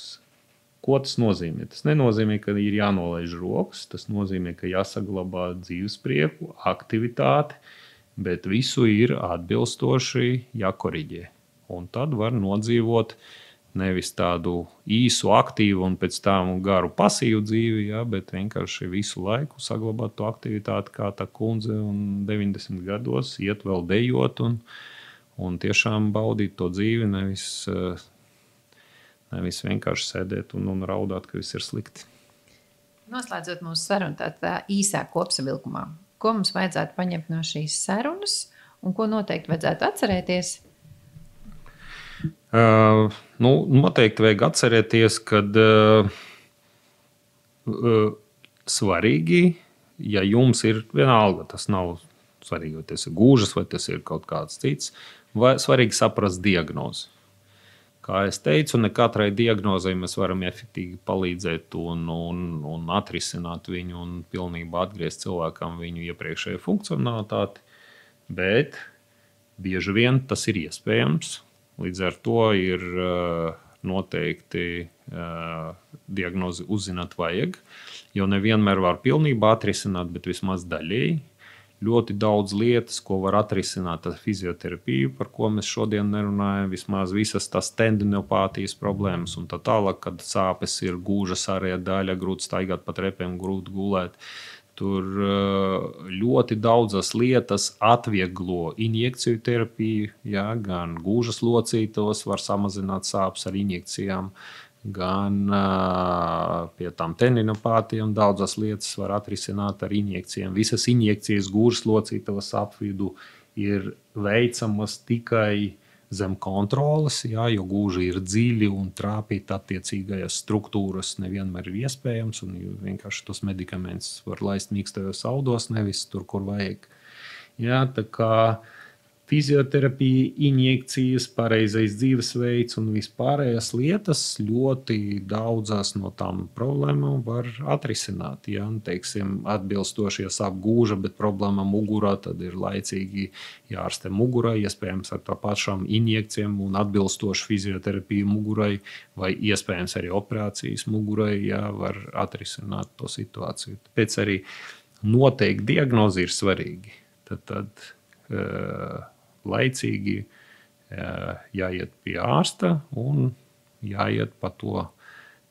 Ko tas nozīmē? Tas nenozīmē, ka ir jānolaiž rokas, tas nozīmē, ka jāsaglabā dzīvesprieku, aktivitāti, bet visu ir atbilstoši jākoriģē. Un tad var nodzīvot nevis tādu īsu, aktīvu un pēc tam garu pasīvu dzīvi, ja, bet vienkārši visu laiku saglabāt to aktivitāti, kā tā kundze un 90 gados iet vēl dejot un tiešām baudīt to dzīvi, nevis vienkārši sēdēt un raudāt, ka viss ir slikti. Noslēdzot mūsu sarunu tā īsā kopsavilkumā, ko mums vajadzētu paņemt no šīs sarunas un ko noteikti vajadzētu atcerēties? Noteikti vajag atcerēties, ka svarīgi, ja jums ir vienalga, tas nav svarīgi, vai tas ir gūžas, vai tas ir kaut kāds cits, svarīgi saprast diagnozi. Kā es teicu, ne katrai diagnozei mēs varam efektīvi palīdzēt un atrisināt viņu un pilnībā atgriezt cilvēkam viņu iepriekšējo funkcionalitāti, bet bieži vien tas ir iespējams. Līdz ar to ir noteikti diagnozi uzzināt vajag, jo nevienmēr var pilnībā atrisināt, bet vismaz daļēji. Ļoti daudz lietas, ko var atrisināt ar fizioterapiju, par ko mēs šodien nerunājam, vismaz visas tās tendinopātijas problēmas un tā tālāk, kad sāpes ir gūžas ārējā daļa, grūti staigāt pa trepēm, grūti gulēt. Tur ļoti daudzas lietas atvieglo injekciju terapiju, ja, gan gūžas locītos var samazināt sāpes ar injekcijām, gan pie tām tendinopātijām daudzas lietas var atrisināt ar injekcijām. Visas injekcijas gūžas locītavas apvidu ir veicamas tikai zem kontroles, jā, jo gūži ir dziļi un trāpīt attiecīgajās struktūras nevienmēr ir iespējams, un vienkārši tos medikamentus var laist mīkstajos audos, nevis tur, kur vajag. Jā, tā kā fizioterapija, injekcijas, pareizais dzīvesveids un vispārējās lietas ļoti daudzās no tām problēmām var atrisināt. Ja, teiksim, atbilstoši, ja sāp gūža, bet problēma mugurā, tad ir laicīgi jārastē mugurā, iespējams ar tā pašām injekcijām un atbilstoši fizioterapiju mugurai vai iespējams arī operācijas mugurai, ja, var atrisināt to situāciju. Tāpēc arī noteikti diagnozi ir svarīgi. Tad laicīgi jāiet pie ārsta un jāiet pa to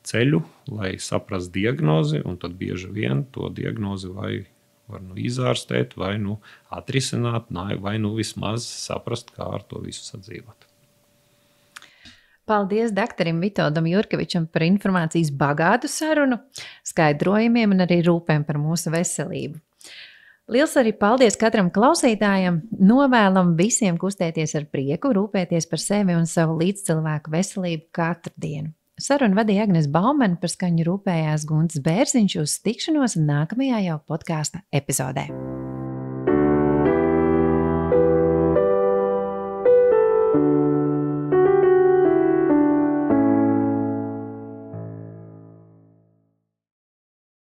ceļu, lai saprastu diagnozi, un tad bieži vien to diagnozi vai var izārstēt, vai atrisināt, vai vismaz saprast, kā ar to visu sadzīvot. Paldies doktoram Vitoldam Jurkevičam par informācijas bagātu sarunu, skaidrojumiem un arī rūpēm par mūsu veselību. Liels arī paldies katram klausītājam. Novēlam visiem kustēties ar prieku, rūpēties par sevi un savu līdzcilvēku veselību katru dienu. Sarunu vadīja Agnes Baumane, par skaņu rūpējās Gunts Bērziņš. Uz tikšanos nākamajā jau podkāsta epizodē.